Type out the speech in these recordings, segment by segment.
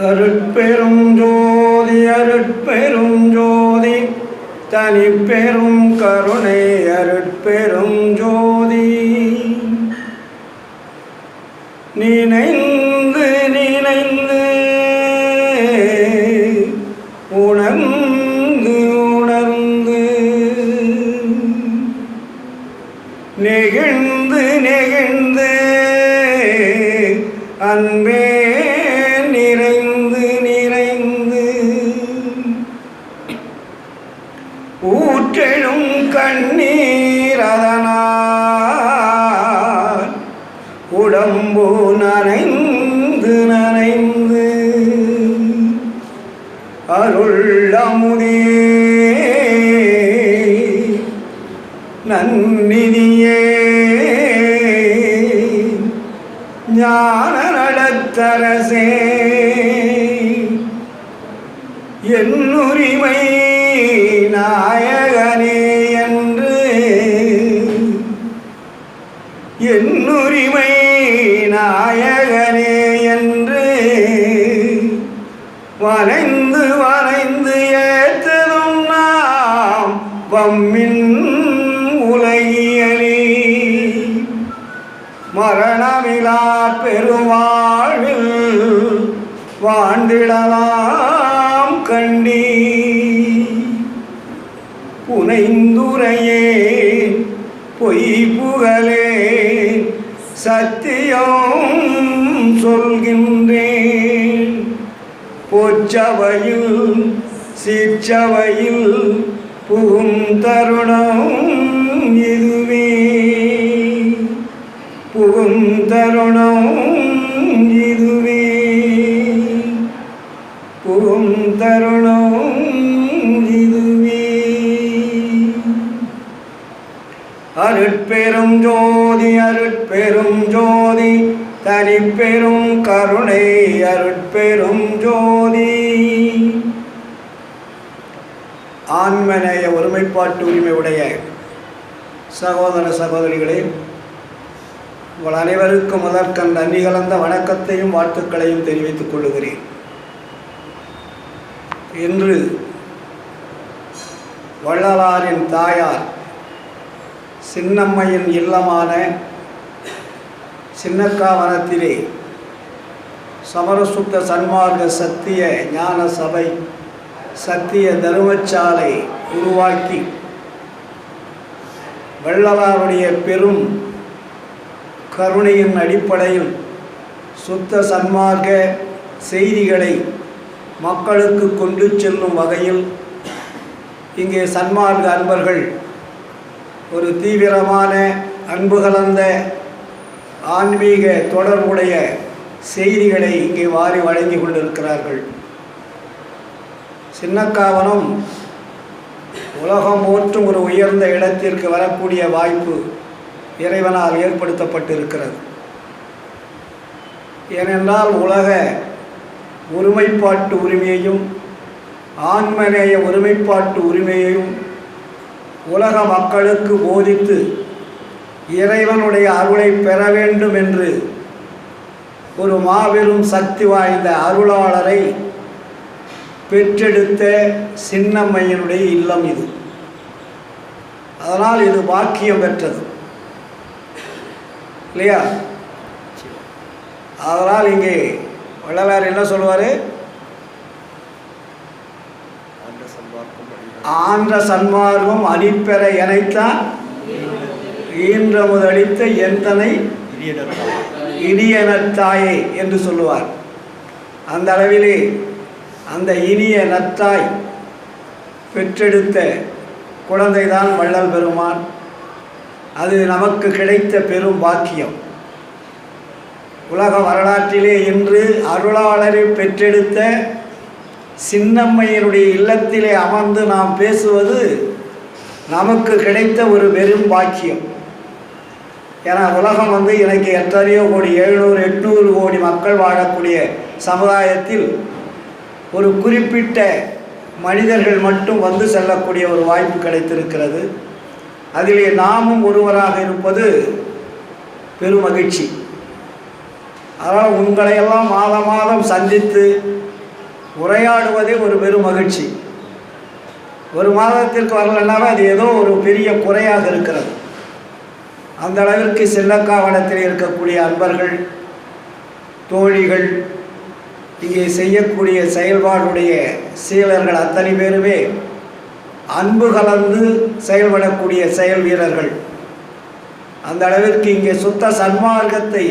அருட்பெரும் ஜோதி அருட்பெரும் ஜோதி தனிப்பெரும் கருணை அருட்பெரும் ஜோதி நினைந்து நினைந்து உணர்ந்து உணர்ந்து நெகிழ்ந்து நெகிழ்ந்து அன்பே நிறைந்து நிறைந்து ஊற்றெழும் கண்ணீர் அதனால் உடம்பு நனைந்து நனைந்து அருள் அமுதே நன்னிதியே ஞான நடத்தரசே என்னுரிமை நாயகனே என்று என்னுரிமை நாயகனே என்று வரைந்து வரைந்து ஏற்றதும் நாம் வம்மின் உலகியலே மரணமிலா பெருவாழ்வில் வாழ்ந்திடலாம் கண்டி புனைந்துரையே பொய் புகழே சத்தியம் சொல்கின்றேன் பொச்சவையில் சீச்சவையில் புகும் தருணம் இதுவே புகும் தருணம் இதுவே புகும் தருணம் இதுவே அருட்பெரும் ஜோதி அருட்பெரும் ஜோதி தனிப்பெரும் கருணை அருட்பெரும் ஜோதி. ஆன்மநேய ஒருமைப்பாட்டு உரிமை உடைய சகோதர சகோதரிகளே, உங்கள் அனைவருக்கும் முதற்கண் நன்றி கலந்த வணக்கத்தையும் வாழ்த்துக்களையும் தெரிவித்துக் கொள்கிறேன். இன்று வள்ளலாரின் தாயார் சின்னம்மையின் இல்லமான சின்னக்காவனத்திலே சமரசுத்த சன்மார்க்க சத்திய ஞான சபை சத்திய தர்மசாலை உருவாக்கி வள்ளலாருடைய பெரும் கருணையின் அடிப்படையில் சுத்த சன்மார்க்க செய்திகளை மக்களுக்கு கொண்டு செல்லும் வகையில் இங்கே சன்மார்க்க அன்பர்கள் ஒரு தீவிரமான அன்பு கலந்த ஆன்மீக தொடர்புடைய செய்திகளை இங்கே வாரி வழங்கி கொண்டிருக்கிறார்கள். சின்னக்காவனம் உலகம் போற்றும் ஒரு உயர்ந்த இடத்திற்கு வரக்கூடிய வாய்ப்பு இறைவனால் ஏற்படுத்தப்பட்டிருக்கிறது. ஏனென்றால் உலக ஒருமைப்பாட்டு உரிமையையும் ஆன்மநேய ஒருமைப்பாட்டு உரிமையையும் உலக மக்களுக்கு போதித்து இறைவனுடைய அருளை பெற வேண்டும் என்று ஒரு மாபெரும் சக்தி வாய்ந்த அருளாளரை பெற்றெடுத்த சின்னம்மையினுடைய இல்லம் இது. அதனால் இது பாக்கியம் பெற்றது இல்லையா? அதனால் இங்கே வள்ளலார் என்ன சொல்வார்? ஆன்ற சன்மார்க்கம் அடிப்பெற எனைத்தான் ஈன்ற முதலித்த எந்தனை இனியனத்தாயே என்று சொல்லுவார். அந்த அளவிலே அந்த இனிய நத்தாய் பெற்றெடுத்த குழந்தைதான் வள்ளல் பெருமான். அது நமக்கு கிடைத்த பெரும் பாக்கியம். உலக வரலாற்றிலே இன்று அருளாளரை பெற்றெடுத்த சின்னம்மையினுடைய இல்லத்திலே அமர்ந்து நாம் பேசுவது நமக்கு கிடைத்த ஒரு பெரும் பாக்கியம். ஏன்னா உலகம் எனக்கு எத்தனையோ கோடி 700-800 கோடி மக்கள் வாழக்கூடிய சமுதாயத்தில் ஒரு குறிப்பிட்ட மனிதர்கள் மட்டும் வந்து செல்லக்கூடிய ஒரு வாய்ப்பு கிடைத்திருக்கிறது. அதிலே நாமும் ஒருவராக இருப்பது பெரும் மகிழ்ச்சி. அதனால் உங்களையெல்லாம் மாதம் மாதம் சந்தித்து உரையாடுவதே ஒரு பெரும் மகிழ்ச்சி. ஒரு மாதத்திற்கு வரலன்னாவே அது ஏதோ ஒரு பெரிய குறையாக இருக்கிறது. அந்த அளவிற்கு சின்னக்காவனத்தில் இருக்கக்கூடிய அன்பர்கள், தோழிகள், இங்கே செய்யக்கூடிய செயல்பாடுடைய சீலர்கள் அத்தனை பேருமே அன்பு கலந்து செயல்படக்கூடிய செயல் வீரர்கள். அந்த அளவிற்கு இங்கே சுத்த சன்மார்க்கத்தை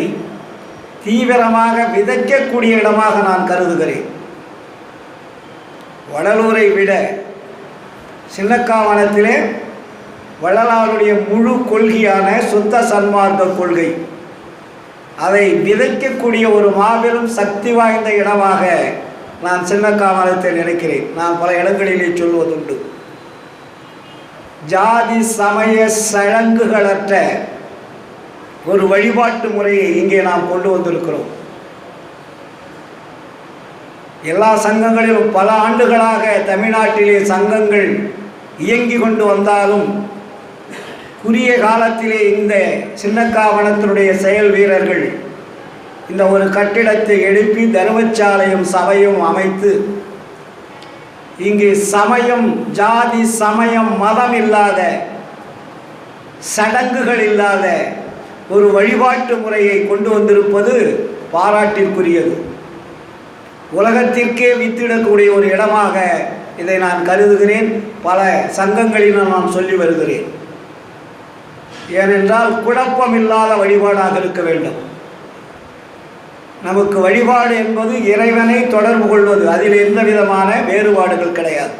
தீவிரமாக விதைக்கக்கூடிய இடமாக நான் கருதுகிறேன். வடலூரை விட சின்னக்காவனத்திலே வள்ளலாருடைய முழு கொள்கையான சுத்த சன்மார்க்க கொள்கை, அதை விதைக்கக்கூடிய ஒரு மாபெரும் சக்தி வாய்ந்த இடமாக நான் சின்னக்காவனத்தை நினைக்கிறேன். நான் பல இடங்களிலே சொல்வதுண்டு. ஜாதி சமய சடங்குகளற்ற ஒரு வழிபாட்டு முறையை இங்கே நாம் கொண்டு வந்திருக்கிறோம். எல்லா சங்கங்களிலும் பல ஆண்டுகளாக தமிழ்நாட்டிலே சங்கங்கள் இயங்கி கொண்டு வந்தாலும் குறுகிய காலத்திலே இந்த சின்னக்காவனத்தினுடைய செயல் வீரர்கள் இந்த ஒரு கட்டிடத்தை எழுப்பி தர்மசாலையும் சபையும் அமைத்து இங்கே சமயம், ஜாதி சமயம் மதம் இல்லாத, சடங்குகள் இல்லாத ஒரு வழிபாட்டு முறையை கொண்டு வந்திருப்பது பாராட்டிற்குரியது. உலகத்திற்கே வித்திடக்கூடிய ஒரு இடமாக இதை நான் கருதுகிறேன். பல சங்கங்களிலும் நான் சொல்லி வருகிறேன். ஏனென்றால் குழப்பமில்லாத வழிபாடாக இருக்க வேண்டும். நமக்கு வழிபாடு என்பது இறைவனை தொடர்பு கொள்வது, அதில் எந்த விதமான வேறுபாடுகள் கிடையாது.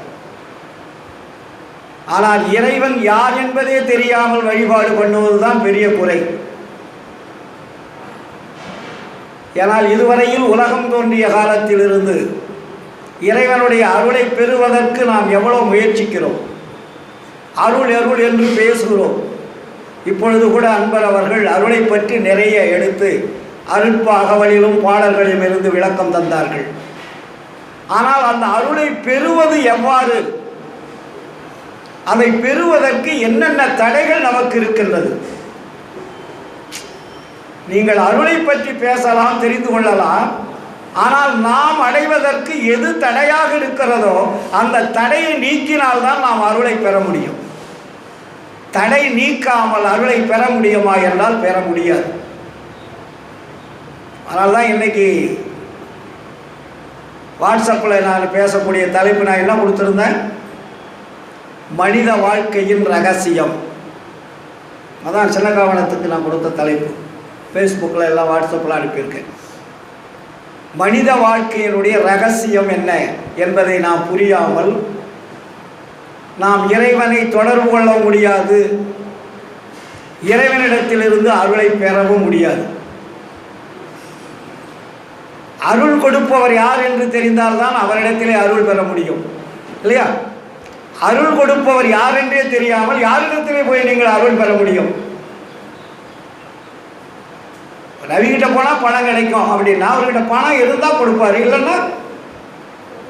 ஆனால் இறைவன் யார் என்பதே தெரியாமல் வழிபாடு பண்ணுவதுதான் பெரிய குறை. ஏனால் இதுவரையில் உலகம் தோன்றிய காலத்திலிருந்து இறைவனுடைய அருளை பெறுவதற்கு நாம் எவ்வளவு முயற்சிக்கிறோம். அருள் அருள் என்று பேசுகிறோம். இப்பொழுது கூட அன்பர் அவர்கள் அருளை பற்றி நிறைய எடுத்து அருட்ப அகவலிலும் பாடல்களிலும் இருந்து விளக்கம் தந்தார்கள். ஆனால் அந்த அருளை பெறுவது எவ்வாறு, அதை பெறுவதற்கு என்னென்ன தடைகள் நமக்கு இருக்கின்றது? நீங்கள் அருளை பற்றி பேசலாம், தெரிந்து கொள்ளலாம். ஆனால் நாம் அடைவதற்கு எது தடையாக இருக்கிறதோ அந்த தடையை நீக்கினால்தான் நாம் அருளை பெற முடியும். தடை நீக்காமல் அருளை பெற முடியுமா என்றால் பெற முடியாது. அதனால்தான் இன்னைக்கு வாட்ஸ்அப்பில் நான் பேசக்கூடிய தலைப்பு நான் என்ன கொடுத்துருந்தேன்? மனித வாழ்க்கையின் ரகசியம். அதான் சின்னக்காவனத்துக்கு நான் கொடுத்த தலைப்பு. ஃபேஸ்புக்கில் எல்லாம் வாட்ஸ்அப்பில் அனுப்பியிருக்கேன். மனித வாழ்க்கையினுடைய ரகசியம் என்ன என்பதை நாம் புரியாமல் நாம் இறைவனை தொடர்பு கொள்ள முடியாது, இறைவனிடத்திலிருந்து அருளை பெறவும் முடியாது. அருள் கொடுப்பவர் யார் என்று தெரிந்தால்தான் அவரிடத்திலே அருள் பெற முடியும், இல்லையா? அருள் கொடுப்பவர் யார் என்றே தெரியாமல் யாரிடத்திலே போய் நீங்கள் அருள் பெற முடியும்? ரவிகிட்ட போனால் பணம் கிடைக்கும் அப்படின்னா அவர்கிட்ட பணம் இருந்தால் கொடுப்பாரு, இல்லைன்னா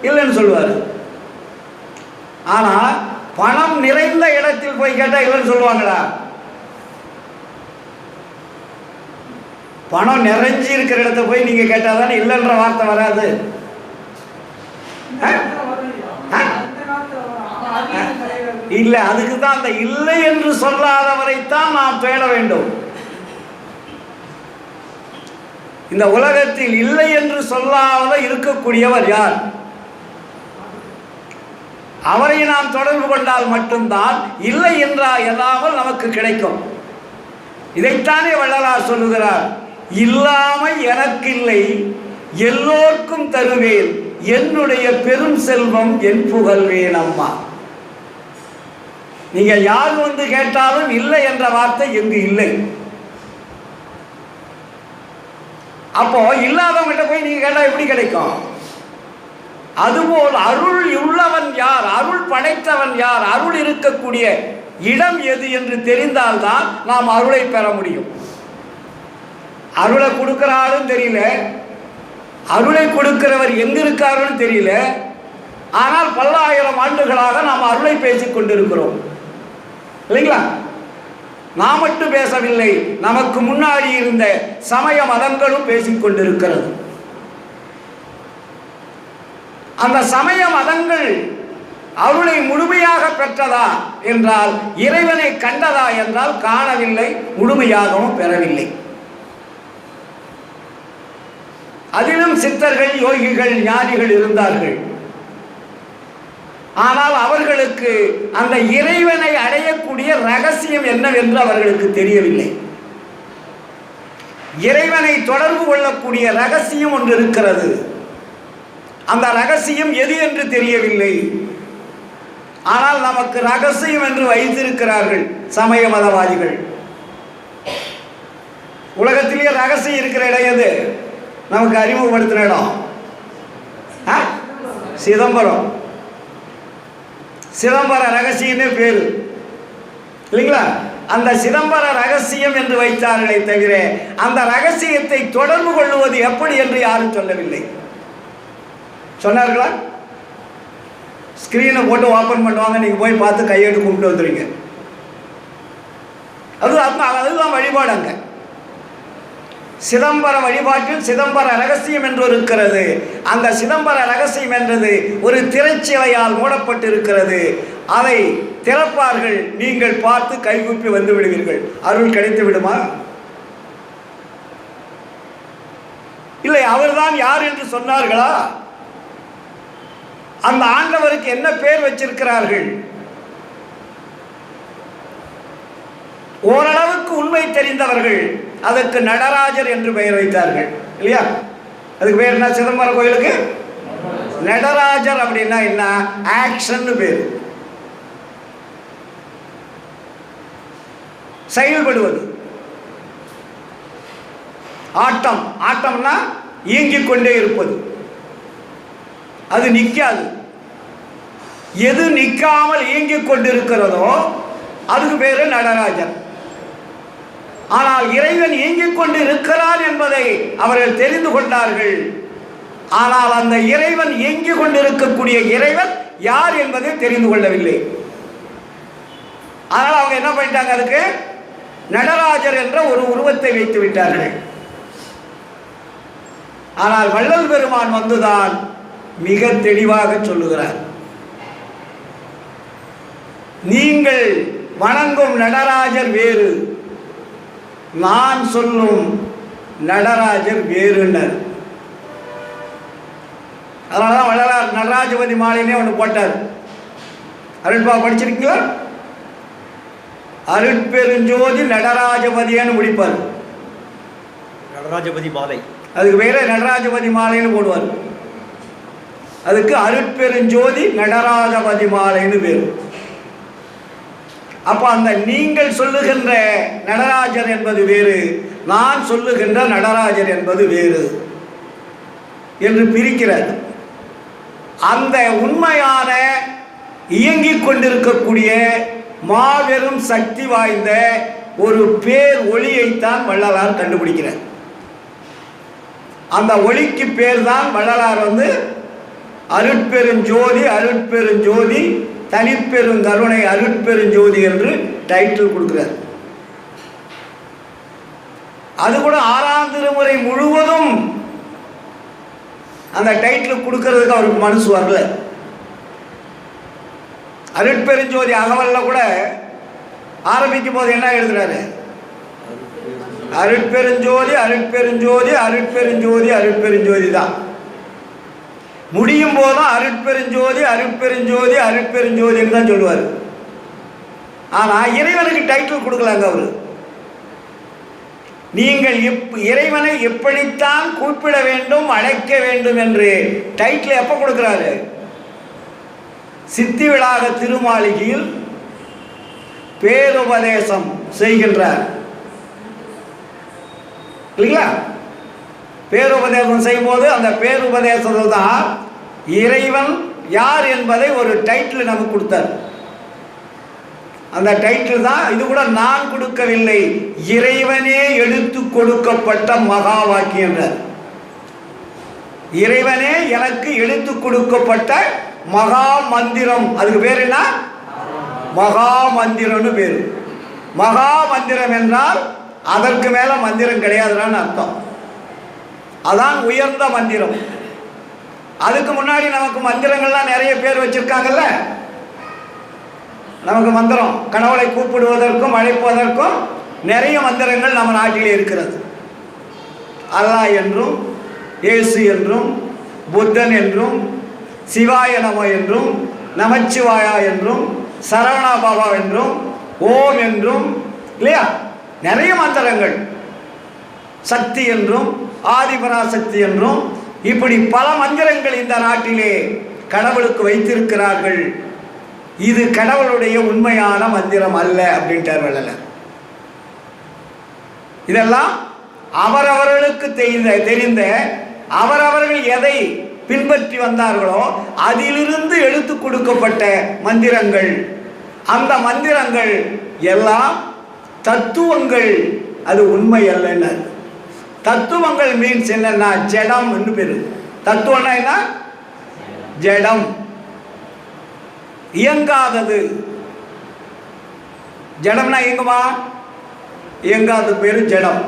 இல்லைன்னு சொல்லுவார். ஆனால் பணம் நிறைந்த இடத்தில் போய் கேட்டால் இல்லைன்னு சொல்லுவாங்களா? பணம் நிறைஞ்சி இருக்கிற இடத்த போய் நீங்க கேட்டால் தானே இல்லைன்ற வார்த்தை வராது. இல்லை, அதுக்கு தான் அந்த இல்லை என்று சொல்லாதவரைத்தான் நாம் தேட வேண்டும். இந்த உலகத்தில் இல்லை என்று சொல்லாத இருக்கக்கூடியவர் யார்? அவரை நாம் தொடர்பு கொண்டால் மட்டும்தான் இல்லை என்றால் எல்லாமல் நமக்கு கிடைக்கும். இதைத்தானே வள்ளலார் சொல்லுகிறார், இல்லாமை எனக்கில்லை எல்லோர்க்கும் தருவேன் என்னுடைய பெரும் செல்வம் என் புகழ்வேன் அம்மா. நீங்க யார் வந்து கேட்டாலும் இல்லை என்ற வார்த்தை எங்கு இல்லை. அப்போ இல்லாதவங்கிட்ட போய் நீங்க கேட்டா எப்படி கிடைக்கும்? அதுபோல் அருள் உள்ளவன் யார், அருள் படைத்தவன் யார், அருள் இருக்கக்கூடிய இடம் எது என்று தெரிந்தால்தான் நாம் அருளை பெற முடியும். அருளை கொடுக்கிறாரும் தெரியல, அருளை கொடுக்கிறவர் எங்க இருக்காருன்னு தெரியல. ஆனால் பல்லாயிரம் ஆண்டுகளாக நாம் அருளை பேசிக் கொண்டிருக்கிறோம், இல்லைங்களா? நாம் மட்டும் பேசவில்லை, நமக்கு முன்னாடி இருந்த சமய மதங்களும் பேசிக் கொண்டிருக்கிறது. அந்த சமய மதங்கள் அருளை முழுமையாக பெற்றதா என்றால், இறைவனை கண்டதா என்றால் காணவில்லை, முழுமையாகவும் பெறவில்லை. அதிலும் சித்தர்கள், யோகிகள், ஞானிகள் இருந்தார்கள். ஆனால் அவர்களுக்கு அந்த இறைவனை அடையக்கூடிய ரகசியம் என்னவென்று அவர்களுக்கு தெரியவில்லை. இறைவனை தொடர்பு கொள்ளக்கூடிய ரகசியம் ஒன்று இருக்கிறது. அந்த ரகசியம் எது என்று தெரியவில்லை. ஆனால் நமக்கு ரகசியம் என்று வைத்திருக்கிறார்கள் சமய மதவாதிகள். உலகத்திலேயே ரகசியம் இருக்கிற இடம் எது? நமக்கு அறிமுகப்படுத்தின இடம் சிதம்பரம். சிதம்பர ரகசியமே பேரு இல்லைங்களா? அந்த சிதம்பர ரகசியம் என்று வைத்தார்களே தவிர அந்த ரகசியத்தை தொடர்பு கொள்வது எப்படி என்று யாரும் சொல்லவில்லை. சொன்னார்களா? ஸ்கிரீனை போட்டு ஓப்பன் பண்ணுவாங்க, நீங்க போய் பார்த்து கையெடுத்து கும்பிட்டு வந்துடுங்க. அதுதான் வழிபாடு. அங்க சிதம்பர வழிபாட்டில் சிதம்பர ரகசியம் என்று இருக்கிறது. அந்த சிதம்பர ரகசியம் என்றது ஒரு திரைச்சிலையால் மூடப்பட்டு இருக்கிறது. அதை திறப்பார்கள், நீங்கள் பார்த்து கைகூப்பி வந்து விடுவீர்கள். அருள் கிடைத்து விடுமா? இல்லை. அவர்தான் யார் என்று சொன்னார்களா? அந்த ஆண்டவருக்கு என்ன பேர் வச்சிருக்கிறார்கள்? ஓரளவுக்கு உண்மை தெரிந்தவர்கள் அதற்கு நடராஜர் என்று பெயர் வைத்தார்கள் இல்லையா? அதுக்கு பேர் என்ன? சிதம்பரம் கோயிலுக்கு நடராஜர் அப்படின்னா என்ன? ஆக்ஷன் பேர், செயல்படுவது. ஆட்டம், ஆட்டம்னா இயங்கிக் கொண்டே இருப்பது, அது நிற்காது. எது நிற்காமல் இயங்கிக் கொண்டிருக்கிறதோ அதுக்கு பேரு நடராஜர். ஆனால் இறைவன் இயங்கிக் கொண்டு இருக்கிறார் என்பதை அவர்கள் தெரிந்து கொண்டார்கள். ஆனால் அந்த இறைவன் இயங்கிக் கொண்டிருக்கக்கூடிய இறைவன் யார் என்பதை தெரிந்து கொள்ளவில்லை. அதனால் அவங்க என்ன பண்ணிட்டாங்க? அதுக்கு நடராஜர் என்ற ஒரு உருவத்தை வைத்து விட்டார்கள். ஆனால் வள்ளல் பெருமான் வந்துதான் மிக தெளிவாக சொல்லுகிறார், நீங்கள் வணங்கும் நடராஜர் வேறு, நான் சொல்லும் நடராஜர் வேறுனர். அதனாலதான் வள்ளலார் நடராஜபதி மாலையிலே ஒன்று போட்டார். அருட்பா படிச்சிருக்கீங்களா? அருட்பெருஞ்சோதி நடராஜபதியான்னு முடிப்பார். நடராஜபதி மாலை, அதுக்கு வேற நடராஜபதி மாலைன்னு போடுவார். அதுக்கு அருட்பெருஞ்சோதி நடராஜபதி மாலைன்னு பேர். அப்ப அந்த நீங்கள் சொல்லுகின்ற நடராஜர் என்பது வேறு, நான் சொல்லுகின்ற நடராஜர் என்பது வேறு என்று பிரிக்கிறார். அந்த உண்மையான இயங்கிக் கொண்டிருக்கக்கூடிய மாபெரும் சக்தி வாய்ந்த ஒரு பேர் ஒளியைத்தான் வள்ளலார் கண்டுபிடிக்கிறார். அந்த ஒளிக்கு பேர் தான் வள்ளலார் அருட்பெருஞ்சோதி, அருட்பெருஞ்சோதி தனிப்பெருங்கருணை அருட்பெருஞ்சோதி என்று டைட்டில் கொடுக்கிறார். அது கூட 6ஆம் திருமுறை முழுவதும் அந்த டைட்டில் கொடுக்கிறதுக்கு அவருக்கு மனசு வரல. அருட்பெருஞ்சோதி அகவல்ல கூட ஆரம்பிக்கும் போது என்ன எழுதுறாரு? அருட்பெருஞ்சோதி, அருட்பெருஞ்சோதி, அருட்பெருஞ்சோதி, அருட்பெருஞ்சோதி தான். முடியும் போதும் அருட்பெருஞ்சோதி, அருட்பெருஞ்சோதி, அருட்பெருஞ்சோதின்னு தான் சொல்லுவார். ஆனால் இறைவனுக்கு டைட்டில் கொடுக்கலாங்க அவரு. நீங்கள் இறைவனை எப்படித்தான் கூப்பிட வேண்டும், அழைக்க வேண்டும் என்று டைட்டில் எப்போ கொடுக்கிறாரு? சித்தி விளாக திருமாளிகையில் பேருபதேசம் செய்கின்றார் இல்லைங்களா? பேருபதேசம் செய்யும் போது அந்த பேருபதேசத்தில் தான் இறைவன் யார் என்பதை ஒரு டைட்டில் நமக்கு கொடுத்தார். அந்த டைட்டில் தான், இது கூட நான் கொடுக்கவில்லை, இறைவனே எடுத்து கொடுக்கப்பட்ட மகா வாக்கியம் என்றார். இறைவனே எனக்கு எடுத்து கொடுக்கப்பட்ட மகா மந்திரம். அதுக்கு பேர் என்ன? மகா மந்திரம்னு பேரு. மகா மந்திரம் என்றால் அதற்கு மேல மந்திரம் கிடையாதுன்னு அர்த்தம். அதான் உயர்ந்த மந்திரம். அதுக்கு முன்னாடி நமக்கு மந்திரங்கள்லாம் நிறைய பேர் வச்சிருக்காங்கல்ல. நமக்கு மந்திரம் கடவுளை கூப்பிடுவதற்கும் அழைப்பதற்கும் நிறைய மந்திரங்கள் நம்ம நாட்டிலே இருக்கிறது. அல்லாஹ் என்றும், இயேசு என்றும், புத்தன் என்றும், சிவாய நம என்றும், நமச்சிவாயா என்றும், சரவணா பாபா என்றும், ஓம் என்றும், இல்லையா, நிறைய மந்திரங்கள், சக்தி என்றும், ஆதிபராசக்தி என்றும், இப்படி பல மந்திரங்கள் இந்த நாட்டிலே கடவுளுக்கு வைத்திருக்கிறார்கள். இது கடவுளுடைய உண்மையான மந்திரம் அல்ல அப்படின்ட்டார் வள்ளலார். இதெல்லாம் அவரவர்களுக்கு தெரிந்த அவரவர்கள் எதை பின்பற்றி வந்தார்களோ அதிலிருந்து எடுத்து கொடுக்கப்பட்ட மந்திரங்கள். அந்த மந்திரங்கள் எல்லாம் தத்துவங்கள், அது உண்மை அல்ல. தத்துவங்கள் மீன்ஸ் என்னன்னா ஜடம் என்று பேரு. தத்துவம்னா என்ன? ஜடம், இயங்காதது. ஜடம்னா இயங்குமா? இயங்காத பேரு ஜடம்.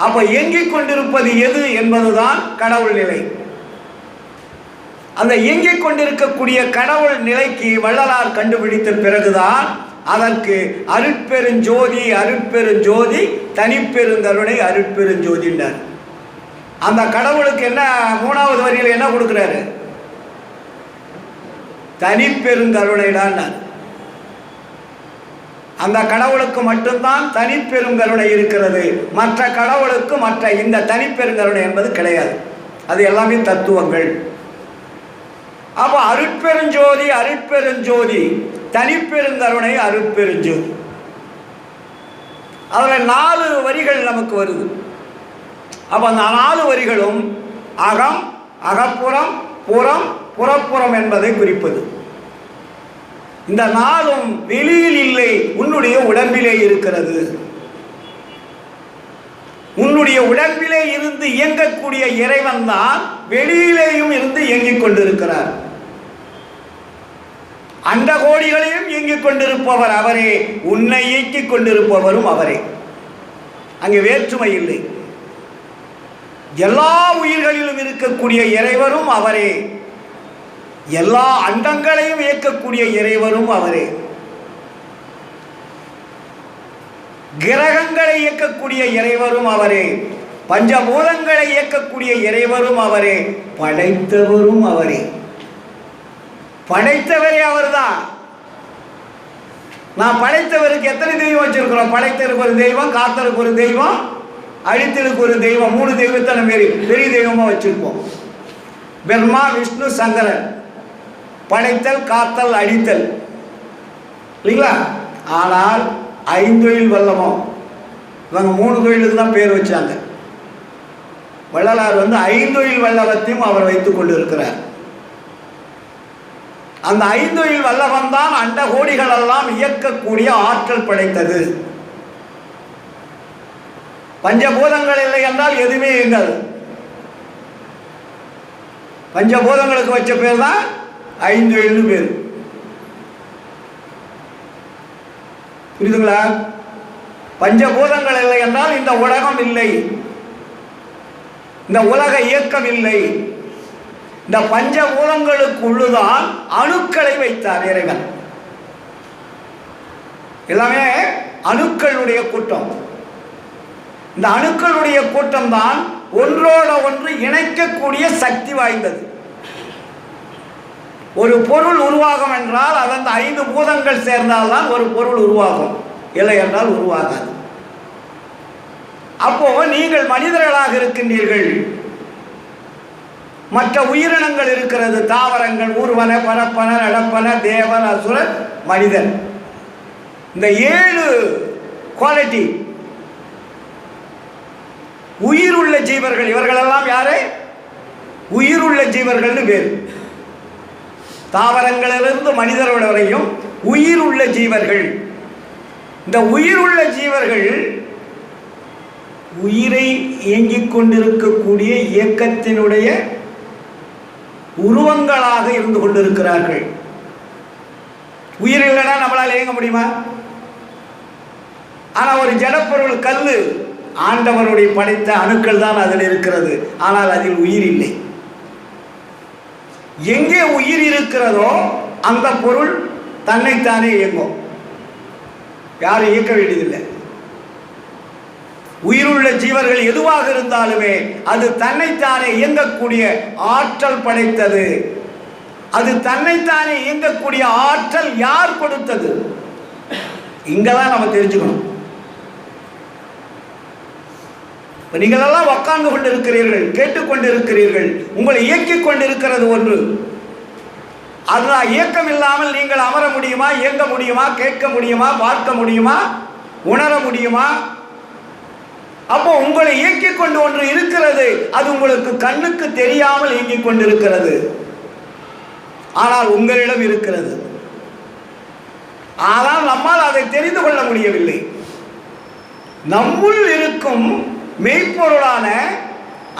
அப்ப இயங்கிக் கொண்டிருப்பது எது என்பதுதான் கடவுள் நிலை. அந்த இயங்கிக் கொண்டிருக்கக்கூடிய கடவுள் நிலைக்கு வள்ளலார் கண்டுபிடித்த பிறகுதான் அதற்கு அருட்பெருஞ்சோதி, அருட்பெருஞ்சோதி, தனிப்பெருங்கருணை, அருட்பெருஞ்சோதின்றார். அந்த கடவுளுக்கு என்ன மூணாவது வரியில் என்ன கொடுக்கிறாரு? தனிப்பெருங்கருணைதான். அந்த கடவுளுக்கு மட்டும்தான் தனிப்பெருங்கருணை இருக்கிறது. மற்ற கடவுளுக்கு மற்ற இந்த தனிப்பெருங்கருணை என்பது கிடையாது. அது எல்லாமே தத்துவங்கள். அப்போ அருட்பெருஞ்சோதி, அருட்பெருஞ்சோதி, தனிப்பெருங்கருணை, அருட்பெருஞ்சோதி. அதில் 4 வரிகள் நமக்கு வருது. அப்போ அந்த 4 வரிகளும் அகம், அகப்புறம், புறம், புறப்புறம் என்பதை குறிப்பது. இந்த 4ம் வெளியில் இல்லை, உன்னுடைய உடம்பிலே இருக்கிறது. உன்னுடைய உடம்பிலே இருந்து இயங்கக்கூடிய இறைவன் தான் வெளியிலேயும் இருந்து இயங்கிக் கொண்டிருக்கிறார். அண்ட கோடிகளையும் இயங்கிக் கொண்டிருப்பவர் அவரே, உன்னை இயக்கிக் கொண்டிருப்பவரும் அவரே. அங்கே வேற்றுமை இல்லை. எல்லா உயிர்களிலும் இருக்கக்கூடிய இறைவரும் அவரே, எல்லா அண்டங்களையும் இயக்கக்கூடிய இறைவரும் அவரே, கிரகங்களை இயக்கக்கூடிய இறைவரும் அவரே, பஞ்சபூதங்களை இயக்கக்கூடிய இறைவரும் அவரே, படைத்தவரும் அவரே. படைத்தவரே அவர்தான். நான் படைத்தவருக்கு எத்தனை தெய்வம் வச்சிருக்கிறோம்? படைத்தவருக்கு ஒரு தெய்வம், காத்தருக்கு ஒரு தெய்வம், அழித்தலுக்கு ஒரு தெய்வம். 3 தெய்வத்தை நம்ம பெரிய தெய்வமா வச்சிருப்போம். பிரம்மா, விஷ்ணு, சங்கரன். படைத்தல், காத்தல், அழித்தல், இல்லைங்களா? ஆனால் 5 தொழில் வல்லமம். இவங்க 3 தொழிலுக்கு தான் பேர் வச்சாங்க. வள்ளலார் 5 தொழில் வல்லவத்தையும் அவர் வைத்துக் கொண்டிருக்கிறார். அந்த 5 தொழில் வல்லவன் தான் அண்ட கோடிகளெல்லாம் இயக்கக்கூடிய ஆற்றல் படைத்தது. பஞ்சபூதங்கள் இல்லை என்றால் எதுவுமே இயங்காது. பஞ்சபூதங்களுக்கு வச்ச பேர் தான் 5 தொழில் பேர். புரியுதுங்களா? பஞ்சபூதங்கள் இல்லை என்றால் இந்த உலகம் இல்லை, இந்த உலக இயக்கம் இல்லை. இந்த பஞ்சபூதங்களுக்குள்ளுதான் அணுக்களை வைத்தார் இறைவன். எல்லாமே அணுக்களுடைய கூட்டம். இந்த அணுக்களுடைய கூட்டம் தான் ஒன்றோட ஒன்று இணைக்கக்கூடிய சக்தி வாய்ந்தது. ஒரு பொருள் உருவாகும் என்றால் அது அந்த 5 பூதங்கள் சேர்ந்தால்தான் ஒரு பொருள் உருவாகும், இல்லை என்றால் உருவாகாது. அப்போ நீங்கள் மனிதர்களாக இருக்கின்றீர்கள், மற்ற உயிரினங்கள் இருக்கிறது, தாவரங்கள், ஊர்வன, பரப்பன, நடப்பன, தேவன், அசுரன், மனிதன். இந்த 7 குவாலிட்டி உயிருள்ள ஜீவர்கள். இவர்களெல்லாம் யாரு? உயிருள்ள ஜீவர்கள்னு பேர். தாவரங்களிலிருந்து மனிதர்கள் வரையும் உயிருள்ள ஜீவர்கள். இந்த உயிருள்ள ஜீவர்கள் உயிரை இயங்கிக் கொண்டிருக்கக்கூடிய இயக்கத்தினுடைய உருவங்களாக இருந்து கொண்டிருக்கிறார்கள். உயிர் இல்லைன்னா நம்மளால் இயங்க முடியுமா? ஆனால் ஒரு ஜடப்பொருள் கல் ஆண்டவருடைய படைத்த அணுக்கள் தான் அதில் இருக்கிறது. ஆனால் அதில் உயிர் இல்லை. எங்கே உயிர் இருக்கிறதோ அந்த பொருள் தன்னைத்தானே இயங்கும். யாரும் இயக்க வேண்டியதில்லை. உயிருள்ள ஜீவர்கள் எதுவாக இருந்தாலுமே அது தன்னைத்தானே இயங்கக்கூடிய ஆற்றல் படைத்தது. அது தன்னைத்தானே இயங்கக்கூடிய ஆற்றல் யார் கொடுத்தது? இங்கதான் நம்ம தெரிஞ்சுக்கணும். நீங்கள் எல்லாம் உட்கார்ந்து கொண்டிருக்கிறீர்கள், கேட்டுக்கொண்டிருக்கிறீர்கள். உங்களை இயக்கிக் கொண்டிருக்கிறது ஒன்று. அதுதான் இயக்கம் இல்லாமல் நீங்கள் அமர முடியுமா, இயங்க முடியுமா, கேட்க முடியுமா, பார்க்க முடியுமா, உணர முடியுமா? அப்போ உங்களை இயக்கிக் கொண்டு ஒன்று இருக்கிறது. அது உங்களுக்கு கண்ணுக்கு தெரியாமல் இயங்கிக் கொண்டிருக்கிறது. ஆனால் உங்களிடம் இருக்கிறது. ஆனால் நம்மால் அதை தெரிந்து கொள்ள முடியவில்லை. நம்முள் இருக்கும் மெய்ப்பொருளான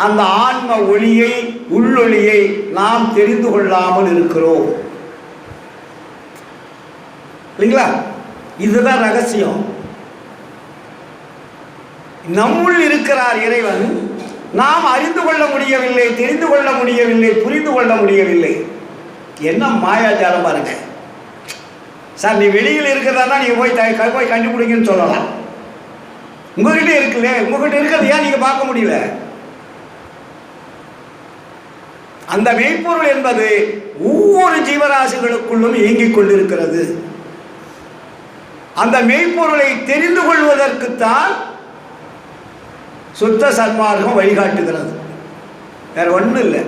அந்த ஆன்ம ஒளியை, உள்ளொளியை நாம் தெரிந்து கொள்ளாமல் இருக்கிறோம். இல்லைங்களா? இதுதான் ரகசியம். நம்முள் இருக்கிறார் இறைவன். நாம் அறிந்து கொள்ள முடியவில்லை, தெரிந்து கொள்ள முடியவில்லை, புரிந்து கொள்ள முடியவில்லை. என்ன மாயாஜாலம் பாருங்க சார். நீ வெளியில் இருக்கிறதா நீங்க போய் கண்டுபிடிங்கன்னு சொல்லலாம். உங்ககிட்ட இருக்குல்ல, உங்ககிட்ட இருக்கிறது ஏன் நீங்க பார்க்க முடியல? அந்த மெய்ப்பொருள் என்பது ஒவ்வொரு ஜீவராசிகளுக்குள்ளும் இயங்கிக் கொண்டிருக்கிறது. அந்த மெய்ப்பொருளை தெரிந்து கொள்வதற்குத்தான் சுத்த சன்மார்க்கம் வழிகாட்டுகிறது. வேற ஒன்றும் இல்லை.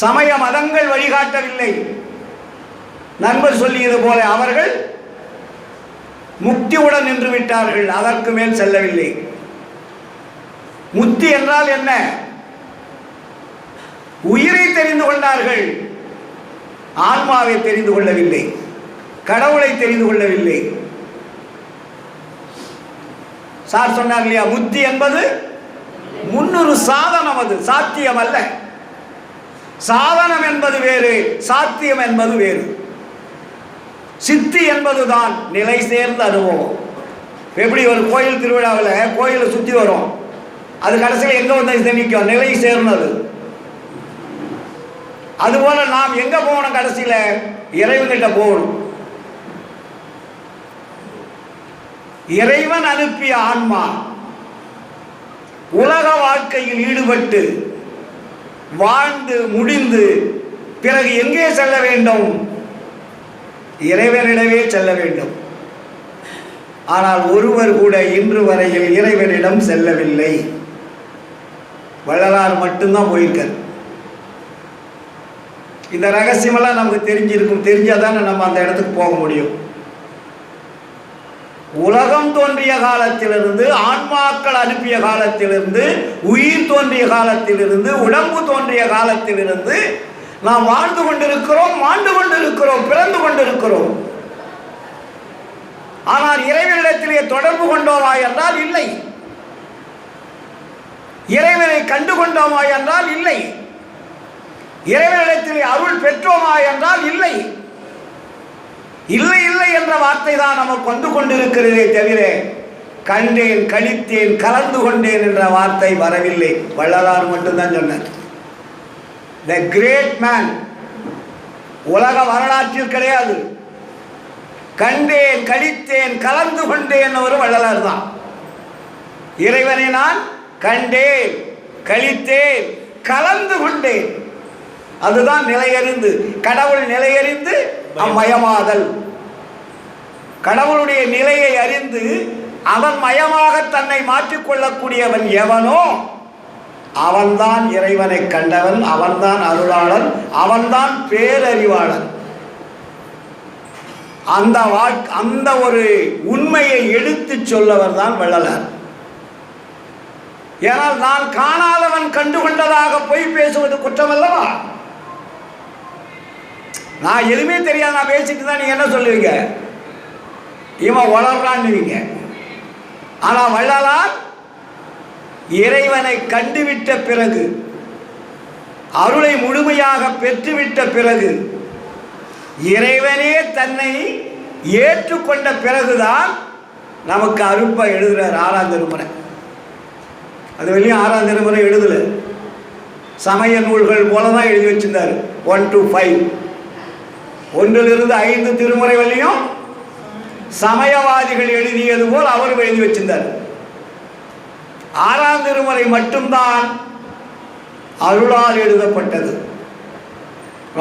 சமய மதங்கள் வழிகாட்டவில்லை. நண்பர் சொல்லியது போல அவர்கள் முக்தியுடன் நின்று விட்டார்கள், அதற்கு மேல் செல்லவில்லை. முக்தி என்றால் என்ன? உயிரை தெரிந்து கொண்டார்கள், ஆன்மாவை தெரிந்து கொள்ளவில்லை, கடவுளை தெரிந்து கொள்ளவில்லை. சார் சொன்னார் இல்லையா, முக்தி என்பது முன்னொரு சாதனம், அது சாத்தியம் அல்ல. சாதனம் என்பது வேறு, சாத்தியம் என்பது வேறு. சித்தி என்பதுதான் நிலை சேர்ந்த அனுபவம். எப்படி ஒரு கோயில் திருவிழாவில் கோயிலை சுற்றி வரும், அது கடைசியில் எங்கே வந்து நிற்கும்? நிலை சேர்ந்தது. அதுபோல நாம் எங்க போகணும்? கடைசியில் இறைவன்கிட்ட போகணும். இறைவன் அனுப்பிய ஆன்மா உலக வாழ்க்கையில் ஈடுபட்டு வாழ்ந்து முடிந்து பிறகு எங்கே செல்ல வேண்டும்? இறைவனிடமே செல்ல வேண்டும். ஆனால் ஒருவர் கூட இன்று வரையில் இறைவனிடம் செல்லவில்லை. வள்ளலார் மட்டும்தான் போயிருக்கார். இந்த ரகசியமெல்லாம் நமக்கு தெரிஞ்சிருக்கும். தெரிஞ்சாதானே நம்ம அந்த இடத்துக்கு போக முடியும். உலகம் தோன்றிய காலத்திலிருந்து, ஆன்மாக்கள் அனுப்பிய காலத்திலிருந்து, உயிர் தோன்றிய காலத்திலிருந்து, உடம்பு தோன்றிய காலத்திலிருந்து நாம் வாழ்ந்து கொண்டிருக்கிறோம், மாண்டு கொண்டிருக்கிறோம், பிறந்து கொண்டிருக்கிறோம். ஆனால் இறைவனிடத்திலே தொடர்பு கொண்டோமா என்றால் இல்லை. இறைவனை கண்டு கொண்டோமா என்றால் இல்லை. இறைவனிடத்திலே அருள் பெற்றோமா என்றால் இல்லை. இல்லை இல்லை என்ற வார்த்தை தான் நமக்கு வந்து கொண்டிருக்கிறதே தவிர கண்டேன், கழித்தேன், கலந்து கொண்டேன் என்ற வார்த்தை வரவில்லை. வள்ளலார் மட்டும்தான் சொன்னார். த கிரேட் மேன் உலக வரலாற்றில் கிடையாது. கண்டேன், கழித்தேன், கலந்து கொண்டேன் ஒரு வள்ளலார் தான். இறைவனை நான் கண்டேன், கழித்தேன், கலந்து கொண்டேன். அதுதான் நிலையறிந்து, கடவுள் நிலையறிந்து அம்மயமாதல். கடவுளுடைய நிலையை அறிந்து அவன் மயமாக தன்னை மாற்றிக்கொள்ளக்கூடியவன் எவனோ அவன்தான் இறைவனை கண்டவன், அவன்தான் அருளாளன், அவன்தான் பேரறிவாளன். அந்த ஒரு உண்மையை எடுத்து சொல்லவர் தான் வள்ளலார். ஏனால் நான் காணாதவன் கண்டுகொண்டதாக பொய் பேசுவது குற்றம் அல்லவா? நான் எதுவுமே தெரியாது, நான் பேசிட்டு தான் நீங்க என்ன சொல்லுவீங்க? இவன் வளர்றான்னுவீங்க. ஆனா வள்ளலார் இறைவனை கண்டுவிட்ட பிறகு, அருளை முழுமையாக பெற்றுவிட்ட பிறகு, இறைவனே தன்னை ஏற்றுக்கொண்ட பிறகுதான் நமக்கு அருப்பை எழுதுறார். 6ஆம் திருமுறை. அது வெளியே 6ஆம் திருமுறை எழுதல. சமய நூல்கள் போல தான் எழுதி வச்சிருந்தார். 1 to 5, 1 to 5 திருமுறை வரையும் சமயவாதிகள் எழுதியது போல் அவர் எழுதி வச்சிருந்தார். 6ஆம் திருமுறை மட்டும்தான் அருளால் எழுதப்பட்டது.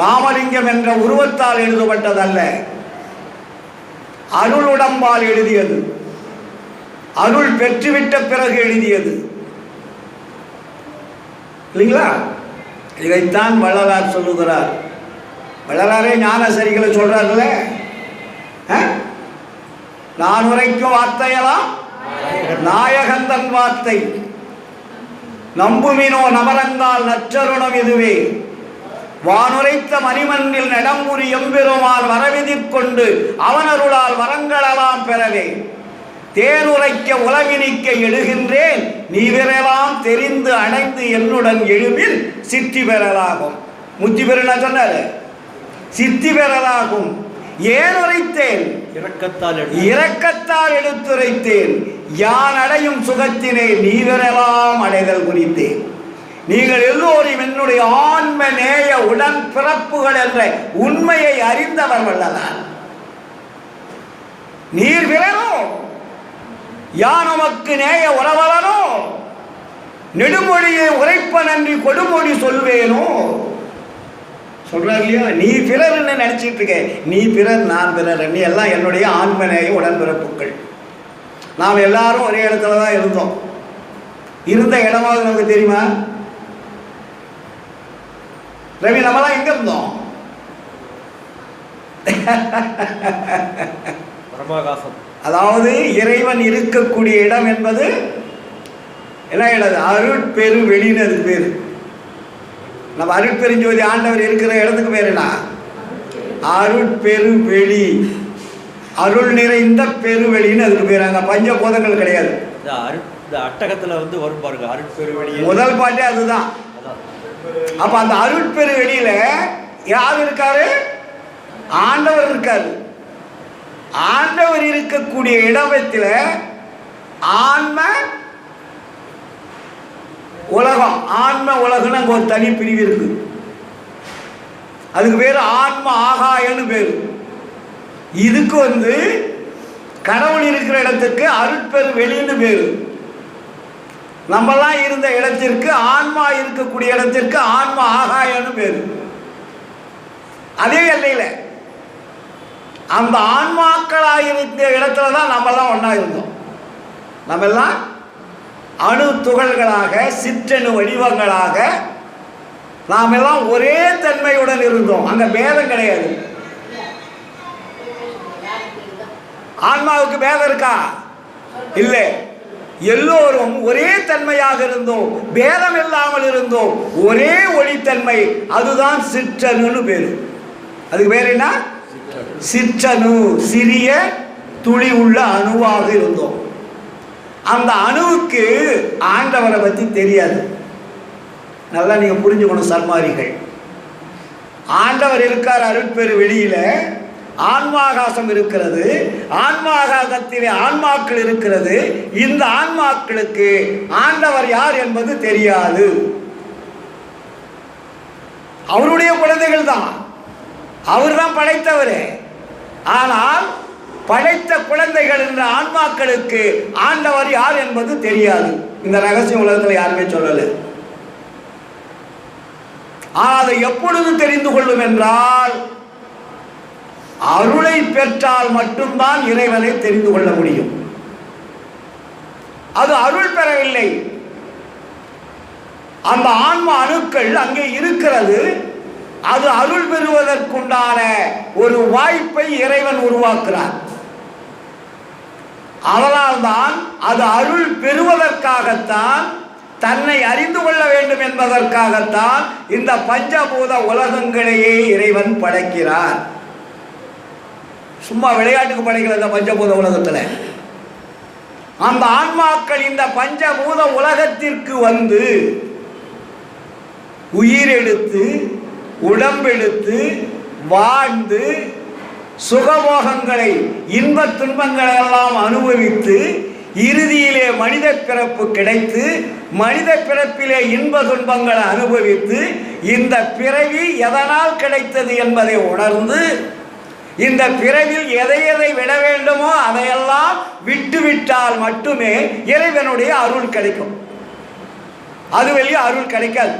ராமலிங்கம் என்ற உருவத்தால் எழுதப்பட்டதல்ல, அருளுடம்பால் எழுதியது, அருள் பெற்றுவிட்ட பிறகு எழுதியது இல்லைங்களா? இதைத்தான் வள்ளலார் சொல்லுகிறார். வள்ளலாரே ஞானசரிகளை சொல்றாருல்ல, நான் உரைக்கும் வார்த்தையெல்லாம் நாயகந்தன் வார்த்தை, நம்புமினோ நவரங்கால் நற்றருணம் இதுவே, வானுரைத்த மணிமன்றில் நடம்புரி எம்பெருமான் வரவிதிற்கொண்டு அவனருளால் வரங்களெல்லாம் பெறவே, தேனுரைக்க உலவினிக்க எழுகின்றேன் நீ பெறலாம் தெரிந்து அடைந்து என்னுடன் எழுமில் சித்தி பெறலாகும். முத்தி பெறல சொன்னாரு, சித்தி பெறலாகும். ஏன் உரைத்தேன்? இரக்கத்தால் எடுத்துரைத்தேன். யான் அடையும் சுகத்தினை நீ பெறலாம் அடைதல் குறித்தேன். நீங்கள் எல்லோரும் என்னுடைய ஆன்ம நேய உடன் பிறப்புகள் என்ற உண்மையை அறிந்தவர் வல்லலார். நீர் பிறரோ யான் உமக்கு நேய உறவலனோ, நெடுமொழியை உரைப்ப நன்றி கொடுமொழி சொல்வேனோ சொல்றாரு இல்லையா? நீ பிறர்ன்னு நினைச்சிட்டு இருக்க, நீ பிறர் நான் பிறர், நீ எல்லாம் என்னுடைய ஆன்மநேய உடன்பிறப்புகள். நாம் எல்லாரும் ஒரே இடத்துல தான் இருந்தோம். இருந்த இடமாவது நமக்கு தெரியுமா? ரவி, நம்மலாம் எங்க இருந்தோம்? அதாவது இறைவன் இருக்கக்கூடிய இடம் என்பது என்ன இடம்? அருட்பெரு வெளின்னு அதுக்கு பேரு. நம்ம அருட்பெருஞ்சோதி ஆண்டவர் இருக்கிற இடத்துக்கு பேர் என்ன? அருட்பெரு வெளி, அருள் நிறைந்த பெருவெளின்னு அதுக்கு பேர். அங்க பஞ்சபோதங்கள் கிடையாது. அட்டகத்துல வரும் பாருங்க, அருட்பெரு வெளி முதல் பாட்டே அதுதான். அப்ப அந்த அருட்பெரு வெளியில யார் இருக்காரு? ஆண்டவர் இருக்காரு. ஆண்டவர் இருக்கக்கூடிய இடத்துல ஆன்ம உலகம், ஆன்ம உலகம் அங்க ஒரு தனி பிரிவு இருக்கு. அதுக்கு பேரு ஆன்ம ஆகாயன்னு பேரு. இதுக்கு கடவுள் இருக்கிற இடத்துக்கு அருட்பெரு வெளின்னு பேரு. நம்மெல்லாம் இருந்த இடத்திற்கு, ஆன்மா இருக்கக்கூடிய இடத்திற்கு ஆன்ம ஆகாயன்னு பேரு. அதே எல்லையில அந்த ஆன்மாக்களாக இருந்த இடத்துல தான் நம்மெல்லாம் ஒன்றா இருந்தோம். நம்மெல்லாம் அணு துகள்களாக, சிற்றணு வடிவங்களாக நாம் எல்லாம் ஒரே தன்மையுடன் இருந்தோம். அங்க பேதம் கிடையாது. ஆன்மாவுக்கு பேதம் இருக்கா? இல்லை. எல்லோரும் ஒரே தன்மையாக இருந்தோம், பேதம் இல்லாமல் இருந்தோம், ஒரே ஒளித்தன்மை. அதுதான் சிற்றணுன்னு பேரு. அதுக்கு பேர் என்ன? சிற்றணு. சிறிய துளி உள்ள அணுவாக இருந்தோம். அந்த அணுவுக்கு ஆண்டவரை பற்றி தெரியாது. நல்லா நீங்க புரிஞ்சுக்கணும் சர்மாரிகள். ஆண்டவர் இருக்கார் அருட்பெரு வெளியில, ஆன்மாகாசம் இருக்கிறது, ஆன்மாகாசத்திலே ஆன்மாக்கள் இருக்கிறது. இந்த ஆன்மாக்களுக்கு ஆண்டவர் யார் என்பது தெரியாது. அவருடைய குழந்தைகள் தான், அவர் தான் படைத்தவரே. ஆனால் படைத்த குழந்தைகள் என்ற ஆன்மாக்களுக்கு ஆண்டவர் யார் என்பது தெரியாது. இந்த ரகசிய உலகத்தில் யாருமே சொல்லல. அதை எப்பொழுது தெரிந்து கொள்ளும் என்றால், அருளை பெற்றால் மட்டும்தான் இறைவனை தெரிந்து கொள்ள முடியும். அது அருள் பெறவில்லை. அந்த ஆன்ம அணுக்கள் அங்கே இருக்கிறது. அது அருள் பெறுவதற்குண்டான ஒரு வாய்ப்பை இறைவன் உருவாக்குறார். அதனால்தான் அது அருள் பெறுவதற்காகத்தான், தன்னை அறிந்து கொள்ள வேண்டும் என்பதற்காகத்தான் இந்த பஞ்சபூத உலகங்களையே இறைவன் படைக்கிறார். சும்மா விளையாட்டுக்கு படைக்கல. இந்த பஞ்சபூத உலகத்தில் அந்த ஆன்மாக்கள் இந்த பஞ்சபூத உலகத்திற்கு உயிர் எடுத்து, உடம்பெடுத்து, வாழ்ந்து, சுகமோகங்களை, இன்பத் துன்பங்களை எல்லாம் அனுபவித்து, இறுதியிலே மனித பிறப்பு கிடைத்து மனித பிறப்பிலே இன்ப துன்பங்களை அனுபவித்து இந்த பிறவி எதனால் கிடைத்தது என்பதை உணர்ந்து இந்த பிறவில் எதை எதை விட வேண்டுமோ அதையெல்லாம் விட்டுவிட்டால் மட்டுமே இறைவனுடைய அருள் கிடைக்கும். அது வெளியே அருள் கிடைக்காது.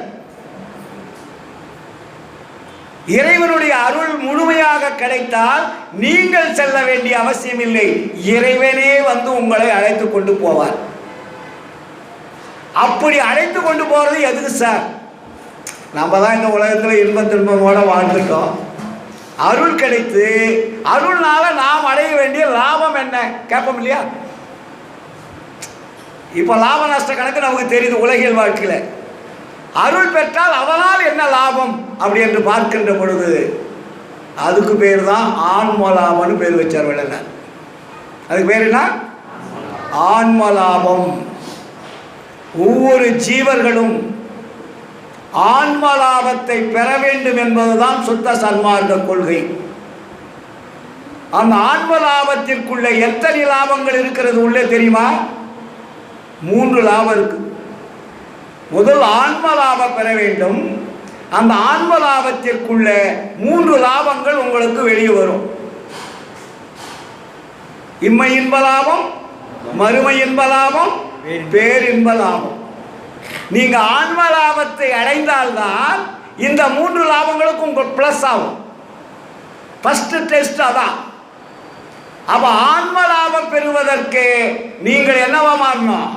இறைவனுடைய அருள் முழுமையாக கிடைத்தால் நீங்கள் செல்ல வேண்டிய அவசியம் இல்லை. இறைவனே வந்து உங்களை அழைத்து கொண்டு போவார். அப்படி அழைத்து கொண்டு போறது எதுக்கு சார்? நம்ம தான் இந்த உலகத்தில் இன்ப துன்பமோட வாழ்ந்துட்டோம். அருள் கிடைத்து அருள்னால நாம் அடைய வேண்டிய லாபம் என்ன கேட்போம் இல்லையா? இப்போ லாப நஷ்ட கணக்கு நமக்கு தெரியுது உலகியல் வாழ்க்கையில். அருள் பெற்றால் அதனால் என்ன லாபம் அப்படி என்று பார்க்கின்ற பொழுது அதுக்கு பேர் தான் ஆன்ம லாபம்னு பேர் வச்சார் வள்ளலார். அதுக்கு பேர் என்ன? ஆன்ம லாபம். ஒவ்வொரு ஜீவர்களும் ஆன்ம லாபத்தை பெற வேண்டும் என்பதுதான் சுத்த சன்மார்க்க கொள்கை. அந்த ஆன்ம லாபத்திற்குள்ள எத்தனை லாபங்கள் இருக்கிறது உள்ளே தெரியுமா? 3 லாபம் இருக்கு. முதல் ஆன்ம லாபம் பெற வேண்டும். அந்த ஆன்ம லாபத்திற்குள்ள 3 லாபங்கள் உங்களுக்கு வெளியே வரும். இம்மை இன்ப லாபம், மறுமை இன்ப லாபம், பேரின்ப லாபம். நீங்க ஆன்ம லாபத்தை அடைந்தால்தான் இந்த 3 லாபங்களுக்கும் உங்களுக்கு பிளஸ் ஆகும். ஃபர்ஸ்ட் டெஸ்ட் அதான். அப்ப ஆன்ம லாபம் பெறுவதற்கு நீங்கள் என்னவா மாறணும்?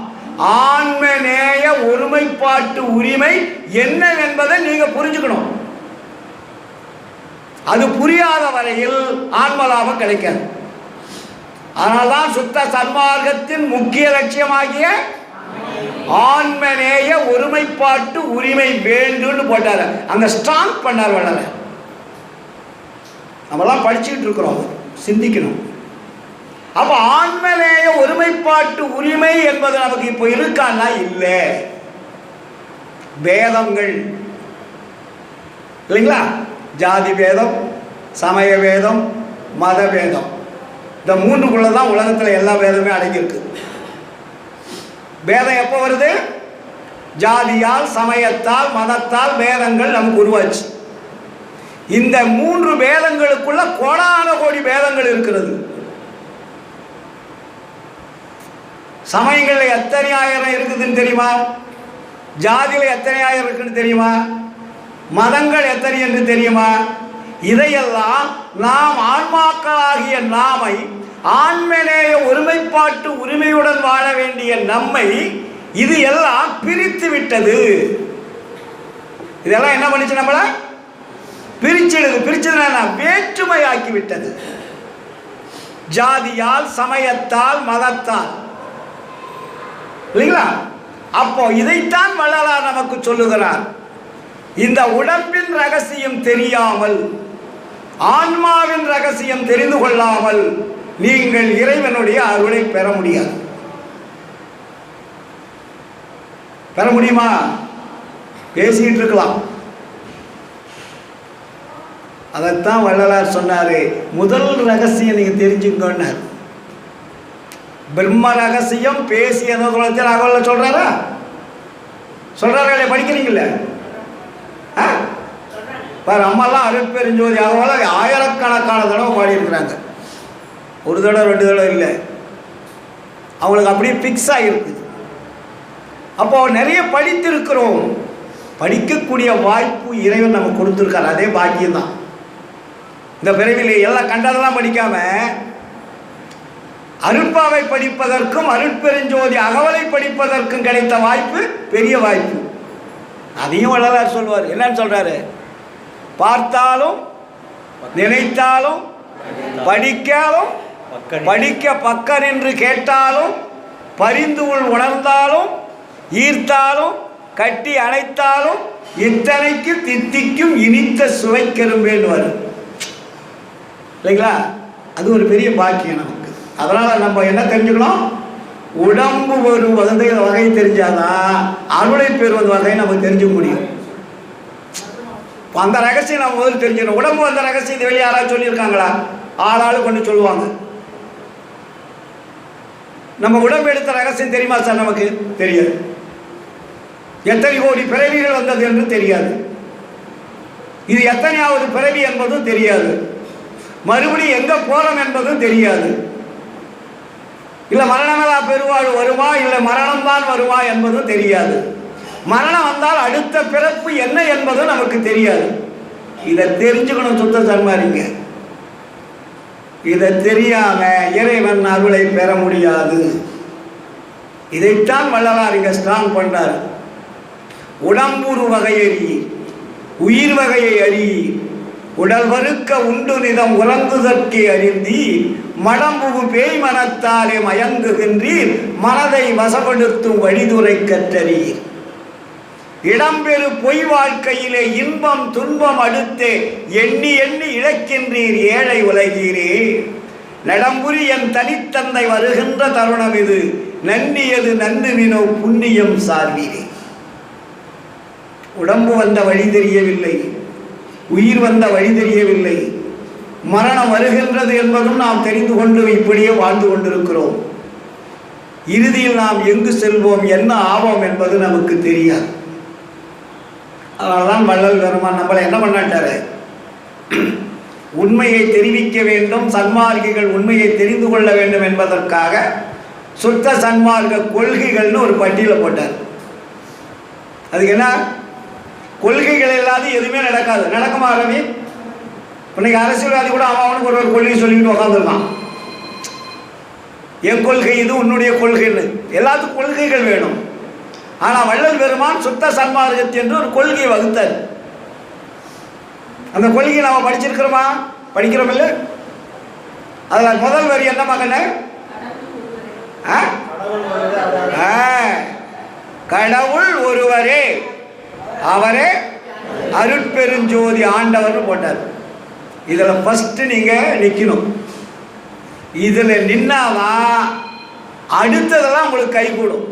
ஆன்ம நேய ஒருமைப்பாட்டு உரிமை என்ன என்பதை நீங்க புரிஞ்சுக்கணும். அது புரியாத வரையில் ஆன்ம லாபம் கிடைக்காது. அதனால்தான் சுத்த சன்மார்க்கத்தின் முக்கிய லட்சியமாகிய ஆன்மநேய ஒருமைப்பாட்டு உரிமை வேண்டும்னு போட்டார். அங்க ஸ்ட்ராங் பண்ணார் வள்ளலார். நம்மலாம் படிச்சுக்கிட்டு இருக்கிறோம், சிந்திக்கணும். அப்ப ஆன்மநேய ஒருமைப்பாட்டு உரிமை என்பது நமக்கு இப்போ இருக்கான்னா இல்லை. பேதங்கள் இல்லைங்களா? ஜாதி பேதம், சமய பேதம், மத பேதம், இந்த 3க்குள்ள தான் உலகத்தில் எல்லா பேதமே அடங்கியிருக்கு. பேதம் எப்போ வருது? ஜாதியால், சமயத்தால், மதத்தால் பேதங்கள் நமக்கு உருவாச்சு. இந்த 3 பேதங்களுக்குள்ள கோடான கோடி பேதங்கள் இருக்கிறது. சமயங்களில் எத்தனை ஆயிரம் இருக்குதுன்னு தெரியுமா? ஜாதியில் எத்தனை ஆயிரம் இருக்குன்னு தெரியுமா? மதங்கள் எத்தனை என்று தெரியுமா? இதையெல்லாம் நாம் ஆன்மாக்களாகிய நாமை, ஆன்மநேய ஒருமைப்பாட்டு உரிமையுடன் வாழ வேண்டிய நம்மை இது எல்லாம் பிரித்து விட்டது. இதெல்லாம் என்ன பண்ணிச்சு? நம்மள பிரிச்சிடுது. பிரிச்சதுனா வேற்றுமையாக்கி விட்டது. ஜாதியால், சமயத்தால், மதத்தால், இல்லைங்களா? அப்போ இதைத்தான் வள்ளலார் நமக்கு சொல்லுகிறார். இந்த உடம்பின் ரகசியம் தெரியாமல், ஆன்மாவின் ரகசியம் தெரிந்து கொள்ளாமல் நீங்கள் இறைவனுடைய அருளை பெற முடியாது. பெற முடியுமா? பேசிட்டு இருக்கலாம். அதைத்தான் வள்ளலார் சொன்னாரு. முதல் ரகசியம் நீங்க தெரிஞ்சுக்கோன்னார். பிரம்ம ரகசியம் பேசி என்ன அகவல்ல சொல்றாரா? சொல்றாரு, படிக்கிறீங்களே. பாரு, அம்மாலாம் அருட்பெருஞ்சோதி அகவல ஆயிரக்கணக்கான தடவை பாடியிருக்கிறாங்க. ஒரு தடவை 2 தடவை இல்லை. அவங்களுக்கு அப்படியே ஃபிக்ஸ் ஆகிருக்குது. அப்போ நிறைய படித்திருக்கிறோம். படிக்கக்கூடிய வாய்ப்பு இறைவன் நமக்கு கொடுத்துருக்காரு. அதே பாக்கியம்தான். இந்த பிறவிலே எல்லாம் கண்டதெல்லாம் படிக்காம அருட்பாவை படிப்பதற்கும் அருட்பெருஞ்சோதி அகவலை படிப்பதற்கும் கிடைத்த வாய்ப்பு பெரிய வாய்ப்பு. அதையும் வள்ளலார் சொல்வார். என்னன்னு சொல்றாரு? பார்த்தாலும் நினைத்தாலும் படிக்காலும் படிக்க பக்கம் என்று கேட்டாலும் பரிந்து உள் உணர்ந்தாலும் ஈர்த்தாலும் கட்டி அணைத்தாலும் இத்தனைக்கு தித்திக்கும் இனித்த சுவைக்கரும்பேன்னு வரும். இல்லைங்களா? அது ஒரு பெரிய பாக்கியம் நமக்கு. அதனால் நம்ம என்ன தெரிஞ்சுக்கணும்? உடம்பு ஒரு வகை தெரிஞ்சாதான் அருளை பெறுவது வகையை நம்ம தெரிஞ்சுக்க முடியும். அந்த ரகசியம் நம்ம முதல்ல தெரிஞ்சுக்கணும். உடம்பு அந்த ரகசியத்தை வெளியே யாராவது சொல்லியிருக்காங்களா? ஆளாளு கொண்டு சொல்லுவாங்க. நம்ம உடம்பு எடுத்த ரகசியம் தெரியுமா சார்? நமக்கு தெரியாது. எத்தனை கோடி பிறவிகள் வந்தது என்று தெரியாது. இது எத்தனையாவது பிறவி என்பதும் தெரியாது. மறுபடியும் எங்க போறோம் என்பதும் தெரியாது. இல்லை மரணமில்லா பெருவாழ்வு வருமா, இல்லை மரணம்தான் வருமா என்பதும் தெரியாது. மரணம் வந்தால் அடுத்த பிறப்பு என்ன என்பதும் நமக்கு தெரியாது. இதை தெரிஞ்சுக்கணும் சுத்த சன்மாரிங்க. இதை தெரியாம இறைவன் அருளை பெற முடியாது. இதைத்தான் வள்ளலார் இங்க ஸ்ட்ராங் பண்றார். உடம்புறு வகையறி உயிர் வகையை அறி உடல் வறுக்க உண்டு நிதம் உறங்குதற்கு அறிந்தி மடம்புகு பேய் மனத்தாலே மயங்குகின்றீர் மனதை வசப்படுத்தும் வழிதுரை கற்றறீர். இடம்பெறு பொய் வாழ்க்கையிலே இன்பம் துன்பம் அடுத்தே எண்ணி எண்ணி இழக்கின்றீர் ஏழை உலகீரே. நடம்புரி என் தனித்தந்தை வருகின்ற தருணம் இது நன்னியது நன்னுவினோ புண்ணியம் சார்வீரே. உடம்பு வந்த வழி தெரியவில்லை, உயிர் வந்த வழி தெரியவில்லை, மரணம் வருகின்றது என்பதும் நாம் தெரிந்து கொண்டு இப்படியே வாழ்ந்து கொண்டிருக்கிறோம். இறுதியில் நாம் எங்கு செல்வோம், என்ன ஆவோம் என்பது நமக்கு தெரியாது. அதனால்தான் வள்ளல் பெருமான் நம்மளை என்ன பண்ணாட்டாரு, உண்மையை தெரிவிக்க வேண்டும், சன்மார்க்கிகள் உண்மையை தெரிந்து கொள்ள வேண்டும் என்பதற்காக சுத்த சன்மார்க்க கொள்கைகள்னு ஒரு பட்டியலை போட்டார். அதுக்கு என்ன, கொள்கைகள் இல்லாத எதுவுமே நடக்காது. நடக்குமா ரவி? இன்னைக்கு அரசியல்வாதி கூட அவனுக்கு ஒரு கொள்கை சொல்லிட்டு உட்காந்துருக்கான். என் கொள்கை இது, உன்னுடைய கொள்கைன்னு. எல்லாத்துக்கும் கொள்கைகள் வேணும். ஆனால் வள்ளல் பெருமான் சுத்த சன்மார்க்கத்தை என்று ஒரு கொள்கையை வகுத்தார். அந்த கொள்கையை நாம் படிச்சிருக்கிறோமா? படிக்கிறோம் இல்லை? அதில் முதல் வரி என்ன மகனே? கடவுள் ஒருவரே, அவரே அருட்பெருஞ்சோதி ஆண்டவர்னு போட்டார். இதில் ஃபஸ்ட்டு நீங்கள் நிற்கணும். இதில் நின்னாதான் அடுத்ததெல்லாம் உங்களுக்கு கை கூடும்.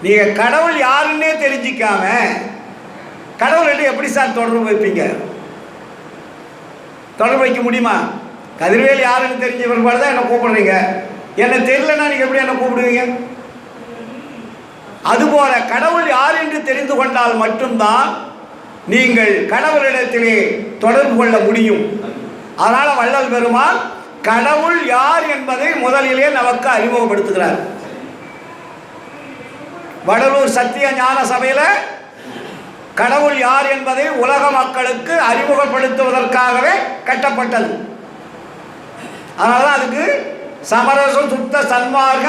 நீங்கள் கடவுள் யாருன்னே தெரிஞ்சிக்காம கடவுள்கிட்ட எப்படி சார் தொடர்பு வைப்பீங்க? தொடர்பு வைக்க முடியுமா? கதிர்வேல் யாருன்னு தெரிஞ்ச பிற்பாடு தான் என்னை கூப்பிடுறீங்க. என்ன தெரியலன்னா நீங்கள் எப்படி என்ன கூப்பிடுவீங்க? அதுபோல கடவுள் யார் என்று தெரிந்து கொண்டால் மட்டும்தான் நீங்கள் கடவுளிடத்திலே தொடர்பு கொள்ள முடியும். அதனால் வள்ளல் பெருமான் கடவுள் யார் என்பதை முதலிலே நமக்கு அறிமுகப்படுத்துகிறார். வடலூர் சத்திய ஞான சபையில் கடவுள் யார் என்பதை உலக மக்களுக்கு அறிமுகப்படுத்துவதற்காகவே கட்டப்பட்டது. அதனால தான் அதுக்கு சமரச சுத்த சன்மார்க்க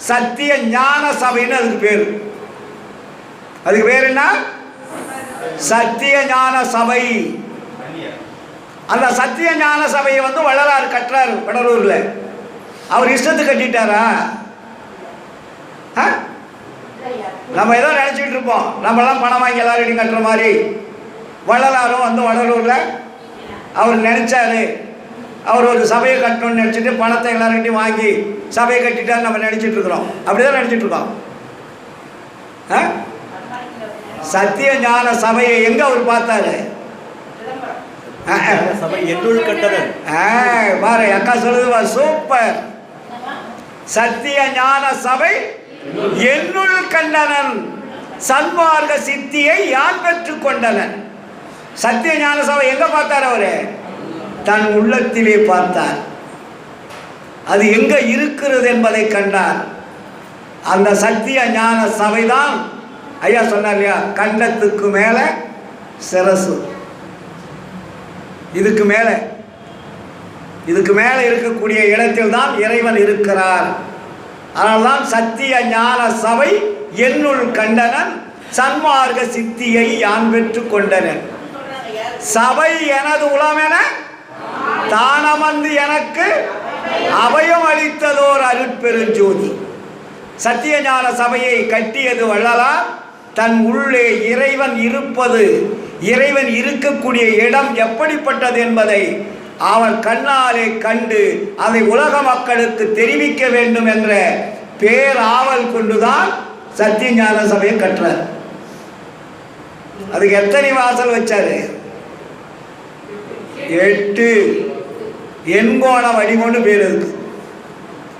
சத்திய ஞான சபைன்னு அதுக்கு பேர். அதுக்கு பேர் என்ன? சத்திய ஞான சபை. அந்த சத்திய ஞான சபையை வள்ளலார் கட்டுறாரு வடலூர்ல. அவர் இஷ்டத்துக்கு கட்டிட்டாரா? நம்ம ஏதோ நினைச்சிட்டு இருப்போம், நம்மளாம் பணம் வாங்கி எல்லாரும் கட்டுற மாதிரி. வள்ளலாரும் வடலூர்ல அவர் நினைச்சாரு, அவர் ஒரு சபையை கட்டணும்னு நினச்சிட்டு பணத்தை எல்லார்கிட்டையும் வாங்கி சபையை கட்டிட்டாரு நம்ம நினச்சிட்டு இருக்கிறோம். அப்படிதான் நினச்சிட்டு இருக்கோம். சத்திய ஞான சபையை எங்க அவர் பார்த்தாரு? பாரு அக்கா சொல்லுது சூப்பர். சத்திய ஞான சபை என்னுள் கண்டனன் சன்மார்க்க சித்தியை யான் பெற்றுக் கொண்டனன். சத்திய ஞான சபை எங்க பார்த்தார்? அவரு தன் உள்ளத்திலே பார்த்தார். அது எங்க இருக்கிறது என்பதை கண்டார். அந்த சத்திய ஞான சபைதான் ஐயா சொன்னார் இல்லையா, கண்டத்துக்கு மேல சிரசு. இதுக்கு மேல இருக்கக்கூடிய இடத்தில் தான் இறைவன் இருக்கிறார். அதனால்தான் சத்திய ஞான சபை என்னுள் கண்டனன் சன்மார்க்க சித்தியை யான் பெற்றுக் கொண்டனன். சபை எனது உளமென தானமந்து எனக்கு அபயம் அளித்ததோர் அருட்பெருஞ்சோதி. சத்திய ஞான சபையை கட்டியது வள்ளலார். தன் உள்ளே இறைவன் இருப்பது, இறைவன் இருக்கக்கூடிய இடம் எப்படிப்பட்டது என்பதை அவன் கண்ணாலே கண்டு அதை உலக மக்களுக்கு தெரிவிக்க வேண்டும் என்ற பேராவல் கொண்டுதான் சத்திய ஞான சபையை கட்டுறார். அதுக்கு எத்தனை வாசல் வச்சாரு? 8 எண்கோண வடிவம்னு பேர் இருக்கு.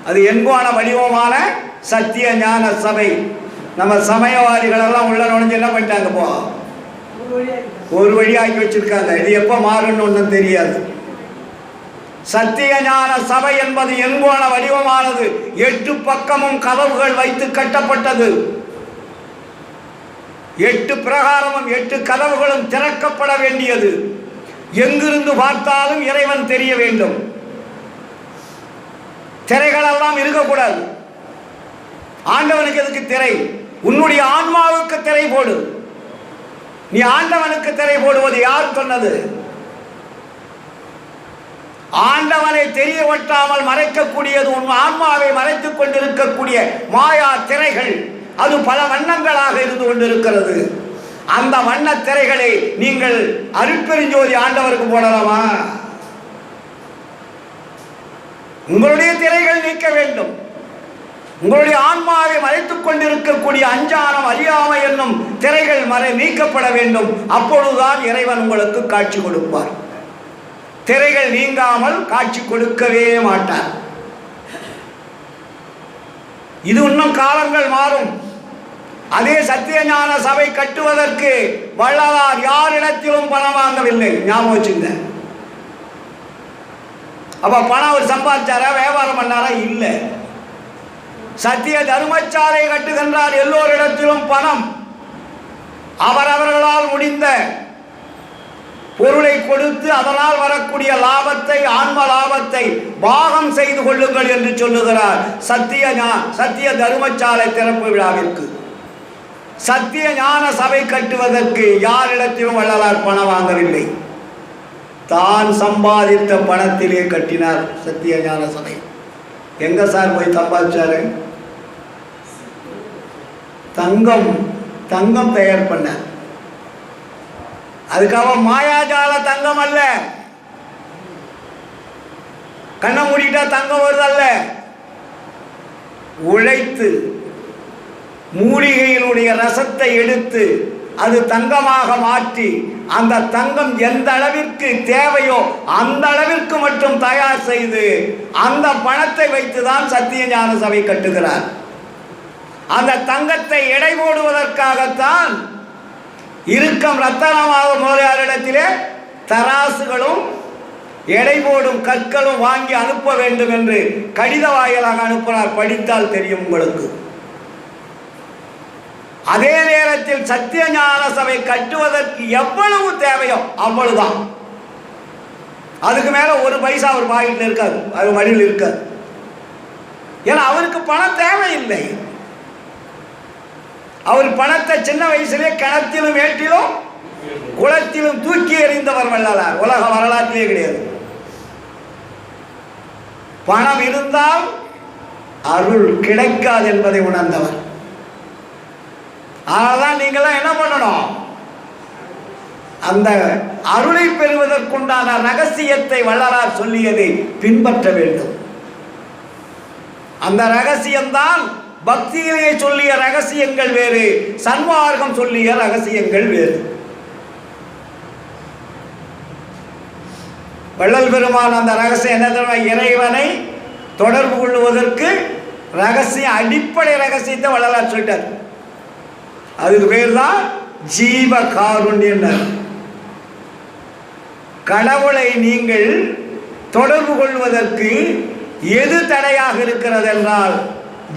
அது எண்கோண வடிவமான சத்திய ஞான சபை. நம்ம சமயவாதிகளெல்லாம் உள்ள நுழைஞ்சு என்ன பண்ணிட்டாங்க? போ ஒரு வழியாக்கி வச்சிருக்காங்க. இது எப்போ மாறுன்னு ஒன்றும் தெரியாது. சத்திய ஞான சபை என்பது எண்கோண வடிவமானது. 8 பக்கமும் கதவுகள் வைத்து கட்டப்பட்டது. 8 பிரகாரமும் 8 கதவுகளும் திறக்கப்பட வேண்டியது. எங்கிருந்து பார்த்தாலும் இறைவன் தெரிய வேண்டும். திரைகளெல்லாம் இருக்கக்கூடாது. ஆண்டவனுக்கு எதுக்கு திரை? உன்னுடைய ஆன்மாவுக்கு திரை போடு. நீ ஆண்டவனுக்கு திரை போடுவது யார் சொன்னது? ஆண்டவனை தெரிய ஒட்டாமல் மறைக்கக்கூடியது உன் ஆன்மாவை மறைத்துக் கொண்டிருக்கக்கூடிய மாயா திரைகள். அது பல வண்ணங்களாக இருந்து கொண்டிருக்கிறது. அந்த வண்ண திரைகளை நீங்கள் அருட்பெருஞ்சோதி ஆண்டவருக்கு போடலாமா? உங்களுடைய திரைகள் நீக்க வேண்டும். உங்களுடைய ஆன்மாவை மறைத்துக் கொண்டிருக்கக்கூடிய அஞ்ஞானம், அறியாமை என்னும் திரைகள் நீக்கப்பட வேண்டும். அப்பொழுதுதான் இறைவன் உங்களுக்கு காட்சி கொடுப்பார். திரைகள் நீங்காமல் காட்சி கொடுக்கவே மாட்டார். இது இன்னும் காலங்கள் மாறும். அதே சத்தியஞான சபை கட்டுவதற்கு வள்ளலார் யாரிடத்திலும் பணம் வாங்கவில்லை. ஞாபகம் வச்சுங்க. அப்ப பணம் அவர் சம்பாதிச்சாரா, வியாபாரம் பண்ணாரா? இல்லை. சத்திய தர்மசாலை கட்டுகின்றார். எல்லோரிடத்திலும் பணம். அவரவர்களால் முடிந்த பொருளை கொடுத்து அதனால் வரக்கூடிய லாபத்தை, ஆன்ம லாபத்தை பாகம் செய்து கொள்ளுங்கள் என்று சொல்லுகிறார். சத்திய தர்மசாலை திறப்பு விழாவிற்கு, சத்திய ஞான சபை கட்டுவதற்கு யாரிடத்திலும் வள்ளலார் பணம் வாங்கவில்லை. தான் சம்பாதித்த பணத்திலே கட்டினார் சத்திய ஞான சபை. எங்க சார் போய் சம்பாதிச்சாரு? தங்கம் தயார் பண்ணார். அதுக்காக மாயாஜால தங்கம் அல்ல. கண்ணை மூடிட்டா தங்கம் வருதல்ல. உழைத்து மூலிகையினுடைய ரசத்தை எடுத்து அது தங்கமாக மாற்றி, அந்த தங்கம் எந்த அளவிற்கு தேவையோ அந்த அளவிற்கு மட்டும் தயார் செய்து அந்த பணத்தை வைத்துதான் சத்திய ஞான சபை கட்டுகிறார். அந்த தங்கத்தை எடை போடுவதற்காகத்தான் இறுக்கம் ரத்தனமாக முதலியாரிடத்திலே தராசுகளும் எடை போடும் கற்களும் வாங்கி அனுப்ப வேண்டும் என்று கடித வாயிலாக அனுப்பினார். படித்தால் தெரியும் உங்களுக்கு. அதே நேரத்தில் சத்திய ஞான சபை கட்டுவதற்கு எவ்வளவு தேவையோ அவ்வளவுதான். அதுக்கு மேல ஒரு பைசா ஒரு பாக்கெட்டில் இருக்காது, அது மடியில் இருக்காது. ஏன்னா அவருக்கு பணம் தேவையில்லை. அவர் பணத்தை சின்ன வயசுலேயே கிணத்திலும் ஏட்டிலும் குளத்திலும் தூக்கி எறிந்தவர் வள்ளலார். உலக வரலாற்றிலே கிடையாது. பணம் இருந்தால் அருள் கிடைக்காது என்பதை உணர்ந்தவர். அதனால்தான் நீங்களாம் என்ன பண்ணணும்? அந்த அருளை பெறுவதற்குண்டான ரகசியத்தை வள்ளலார் சொல்லியதை பின்பற்ற வேண்டும். அந்த ரகசியம்தான் பக்தியிலே சொல்லிய ரகசியங்கள் வேறு, சன்மார்க்கம் சொல்லிய ரகசியங்கள் வேறு. வள்ளல் பெருமான் அந்த ரகசியம் என்ன? இறைவனை தொடர்பு கொள்வதற்கு ரகசியம், அடிப்படை ரகசியத்தை வள்ளலார் சொல்லிட்டார். அதுக்கு பேர் தான் ஜீவ காருண்யம். கடவுளை நீங்கள் தொடர்பு கொள்வதற்கு எது தடையாக இருக்கிறது என்றால்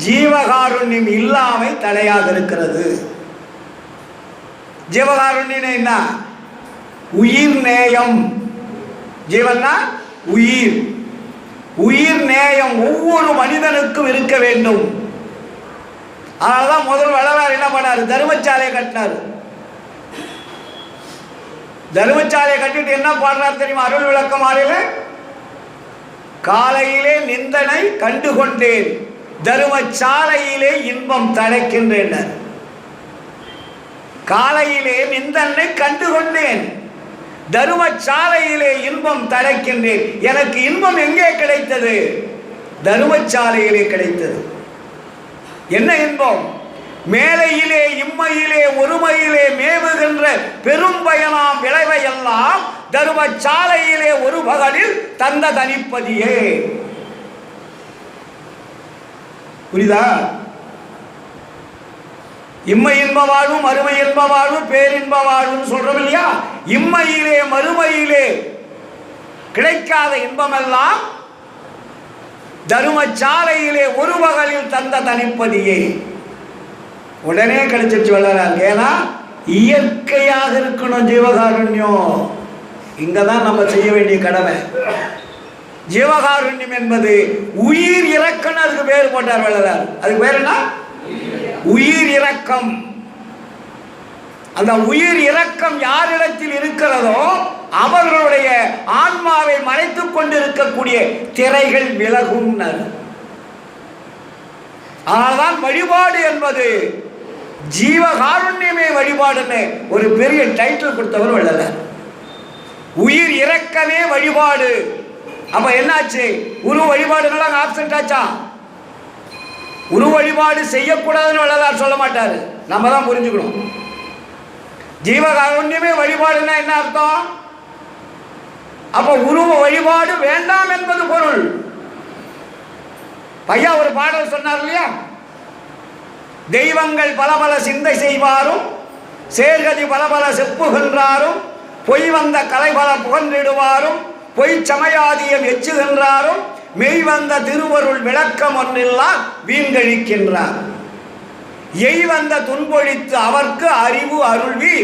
ஜீவகாருண்யம் இல்லாமை தடையாக இருக்கிறது. ஜீவகாருண்யம் என்ன? உயிர் நேயம். ஜீவன்னா உயிர். உயிர் நேயம் ஒவ்வொரு மனிதனுக்கும் இருக்க வேண்டும். அதனால்தான் முதல் வள்ளலார் என்ன பண்ணாரு? தர்மசாலையை கட்டினார். தர்மசாலையை கட்டிட்டு என்ன பாடுறாரு தெரியுமா? அருள் விளக்கம் ஆறில காலையிலே நிந்தனை கண்டுகொண்டேன், தர்மசாலையிலே இன்பம் தழைக்கின்றேன். காலையிலே நிந்தனை கண்டுகொண்டேன், தர்மசாலையிலே இன்பம் தழைக்கின்றேன். எனக்கு இன்பம் எங்கே கிடைத்தது? தர்மசாலையிலே கிடைத்தது. என்ன இன்பம்? மேலையிலே இம்மையிலே ஒருமையிலே மேவுகின்ற பெரும் பயனாம் விளைவையெல்லாம் தர்மசாலையிலே ஒரு பகலில் தந்த தனிப்பதியே. புரியுதா? இம்மை இன்ப வாழ்வும் மறுமை இன்ப வாழ்வும் பேரின்ப வாழ்வும் சொல்றோம் இல்லையா? இம்மையிலே மறுமையிலே கிடைக்காத இன்பமெல்லாம் தருமச்சாலையிலே ஒரு பகலில் தந்த தனிப்பதியே உடனே கிடைச்சிருச்சு வள்ளலார். ஏன்னா இயற்கையாக இருக்கணும் ஜீவகாருண்யம். இங்கதான் நம்ம செய்ய வேண்டிய கடமை. ஜீவகாருண்யம் என்பது உயிர் இறக்கம்னு அதுக்கு பேர் போட்டார் வள்ளலார். அதுக்கு பேர் என்ன? உயிர் இரக்கம். அந்த உயிர் இரக்கம் யாரிடத்தில் இருக்கிறதோ அவர்களுடைய ஆன்மாவை மறைத்துக் கொண்டிருக்கக்கூடிய திரைகள் விலகும். அதனால்தான் வழிபாடு என்பது ஜீவகாருண்யமே வழிபாடுன்னு ஒரு பெரிய டைட்டில் கொடுத்தவர் வள்ளலார். உயிர் இரக்கமே வழிபாடு. அப்ப என்னாச்சு? உருவ வழிபாடுலாம் ஆப்சென்ட் ஆச்சா? உருவ வழிபாடு செய்யக்கூடாதுன்னு வள்ளலார் சொல்ல மாட்டாரு. நம்ம தான் புரிஞ்சுக்கணும். ஜீவகாருண்யமே வழிபாடுன்னா என்ன அர்த்தம்? அப்ப உருவ வழிபாடு வேண்டாம் என்பது பொருள். பையா ஒரு பாடல் சொன்னார் இல்லையா? தெய்வங்கள் பல பல சிந்தை செய்வாரும் சேர்கதி பல பல செப்புகின்றாரும் பொய் வந்த கலை பல புகன்றிடுவாரும் பொய் சமயாதியம் எச்சுகின்றாரும் மெய் வந்த திருவருள் விளக்கம் ஒன்றில்லா வீண்கழிக்கின்றார். எய் வந்த துன்பொழித்து அவர்க்கு அறிவு அருள்வி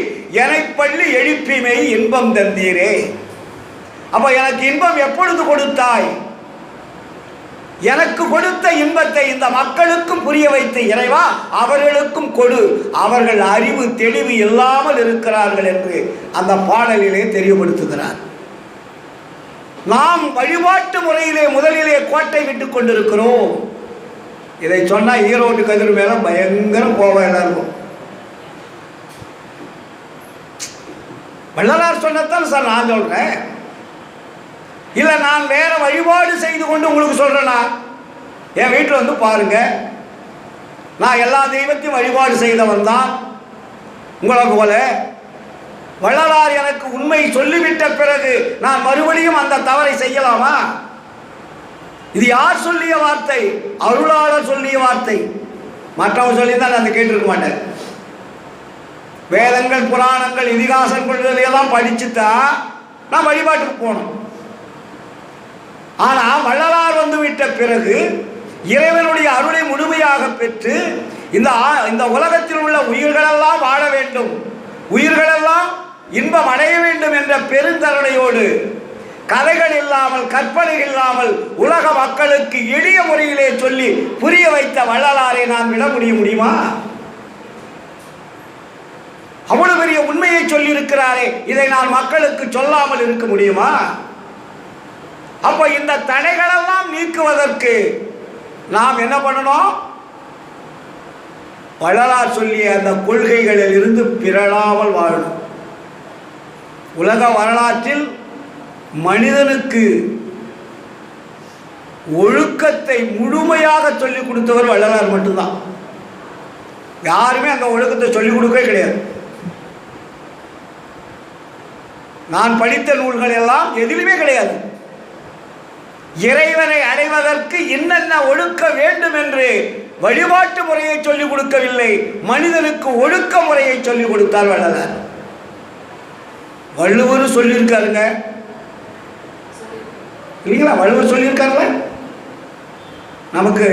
எனைப்பள்ளி எழுப்பிமை இன்பம் தந்தீரே. அப்ப எனக்கு இன்பம் எப்பொழுது கொடுத்தாய்? எனக்கு கொடுத்த இன்பத்தை இந்த மக்களுக்கும் புரிய வைத்த இறைவா அவர்களுக்கும் கொடு. அவர்கள் அறிவு தெளிவு இல்லாமல் இருக்கிறார்கள் என்று அந்த பாடலிலே தெரியப்படுத்துகிறார். நாம் வழிபாட்டு முறையிலே முதலிலே கோட்டை விட்டுக் கொண்டிருக்கிறோம். இதை சொன்னா ஈரோடு கதிர் மேல பயங்கர கோபம் எல்லாருக்கும். வள்ளலார் சொன்னதான் சார் நான் சொல்றேன். இல்ல நான் வேற வழிபாடு செய்து கொண்டு உங்களுக்கு சொல்றேனா? என் வீட்டில் வந்து பாருங்க, நான் எல்லா தெய்வத்தையும் வழிபாடு செய்தவன் தான் உங்களுக்கு போல. வள்ளலார் எனக்கு உண்மை சொல்லிவிட்ட பிறகு நான் மறுபடியும் அந்த தவறை செய்யலாமா? இது யார் சொல்லிய வார்த்தை? அருளாளர் சொல்லிய வார்த்தை. மற்றவங்க சொல்லியிருந்தா நான் கேட்டிருக்க மாட்டேன். வேதங்கள் புராணங்கள் இதிகாசங்கள் எல்லாம் படிச்சுட்டா நான் வழிபாட்டுக்கு போனோம். ஆனா வள்ளலார் வந்து விட்ட பிறகு இறைவனுடைய அருளை முழுமையாக பெற்று இந்த உலகத்தில் உள்ள உயிர்களெல்லாம் வாழ வேண்டும், உயிர்களெல்லாம் இன்பம் அடைய வேண்டும் என்ற பெருந்தருணையோடு கதைகள் இல்லாமல் கற்பனை இல்லாமல் உலக மக்களுக்கு எளிய முறையிலே சொல்லி புரிய வைத்த வள்ளலாரை நான் விட முடியுமா? அவ்வளவு பெரிய உண்மையை சொல்லி இருக்கிறாரே, இதை நான் மக்களுக்கு சொல்லாமல் இருக்க முடியுமா? அப்ப இந்த தடைகளெல்லாம் நீக்குவதற்கு நாம் என்ன பண்ணணும்? வள்ளலார் சொல்லிய அந்த கொள்கைகளில் இருந்து பிறழாமல் வாழணும். உலக வரலாற்றில் மனிதனுக்கு ஒழுக்கத்தை முழுமையாக சொல்லிக் கொடுத்தவர் வள்ளலார் மட்டும்தான். யாருமே அந்த ஒழுக்கத்தை சொல்லிக் கொடுக்கவே கிடையாது. நான் படித்த நூல்கள் எல்லாம் எதிலுமே கிடையாது. இறைவனை அடைவதற்கு என்னென்ன ஒழுக்க வேண்டும் என்று வழிபாட்டு முறையை சொல்லிக் கொடுக்கவில்லை, மனிதனுக்கு ஒழுக்க முறையை சொல்லிக் கொடுத்தார் வள்ளலார். வள்ளுவர் சொல்லியிருக்காருங்க இல்லைங்களா? வள்ளுவர் சொல்லியிருக்காருல்ல. நமக்கு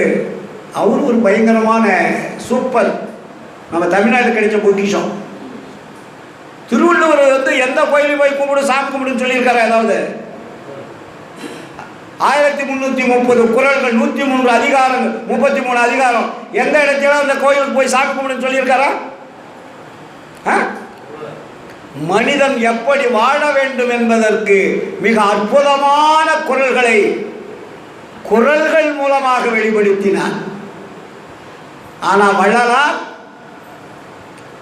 அவர் ஒரு பயங்கரமான சூப்பர் நம்ம தமிழ்நாட்டுக்கு கிடைச்ச பொக்கிஷம். திருவள்ளுவர் வந்து எந்த கோயிலும் போய் கும்பிடு சாமி கும்பிடுன்னு சொல்லியிருக்காரு. அதாவது 1330 குறள்கள், 103 அதிகாரங்கள், 33 அதிகாரம். எந்த இடத்துல அந்த கோயிலுக்கு போய் சாமி கும்பிடுன்னு சொல்லியிருக்காரா? மனிதன் எப்படி வாழ வேண்டும் என்பதற்கு மிக அற்புதமான குறள்கள் மூலமாக வெளிப்படுத்தினார். ஆனால் வள்ளலார்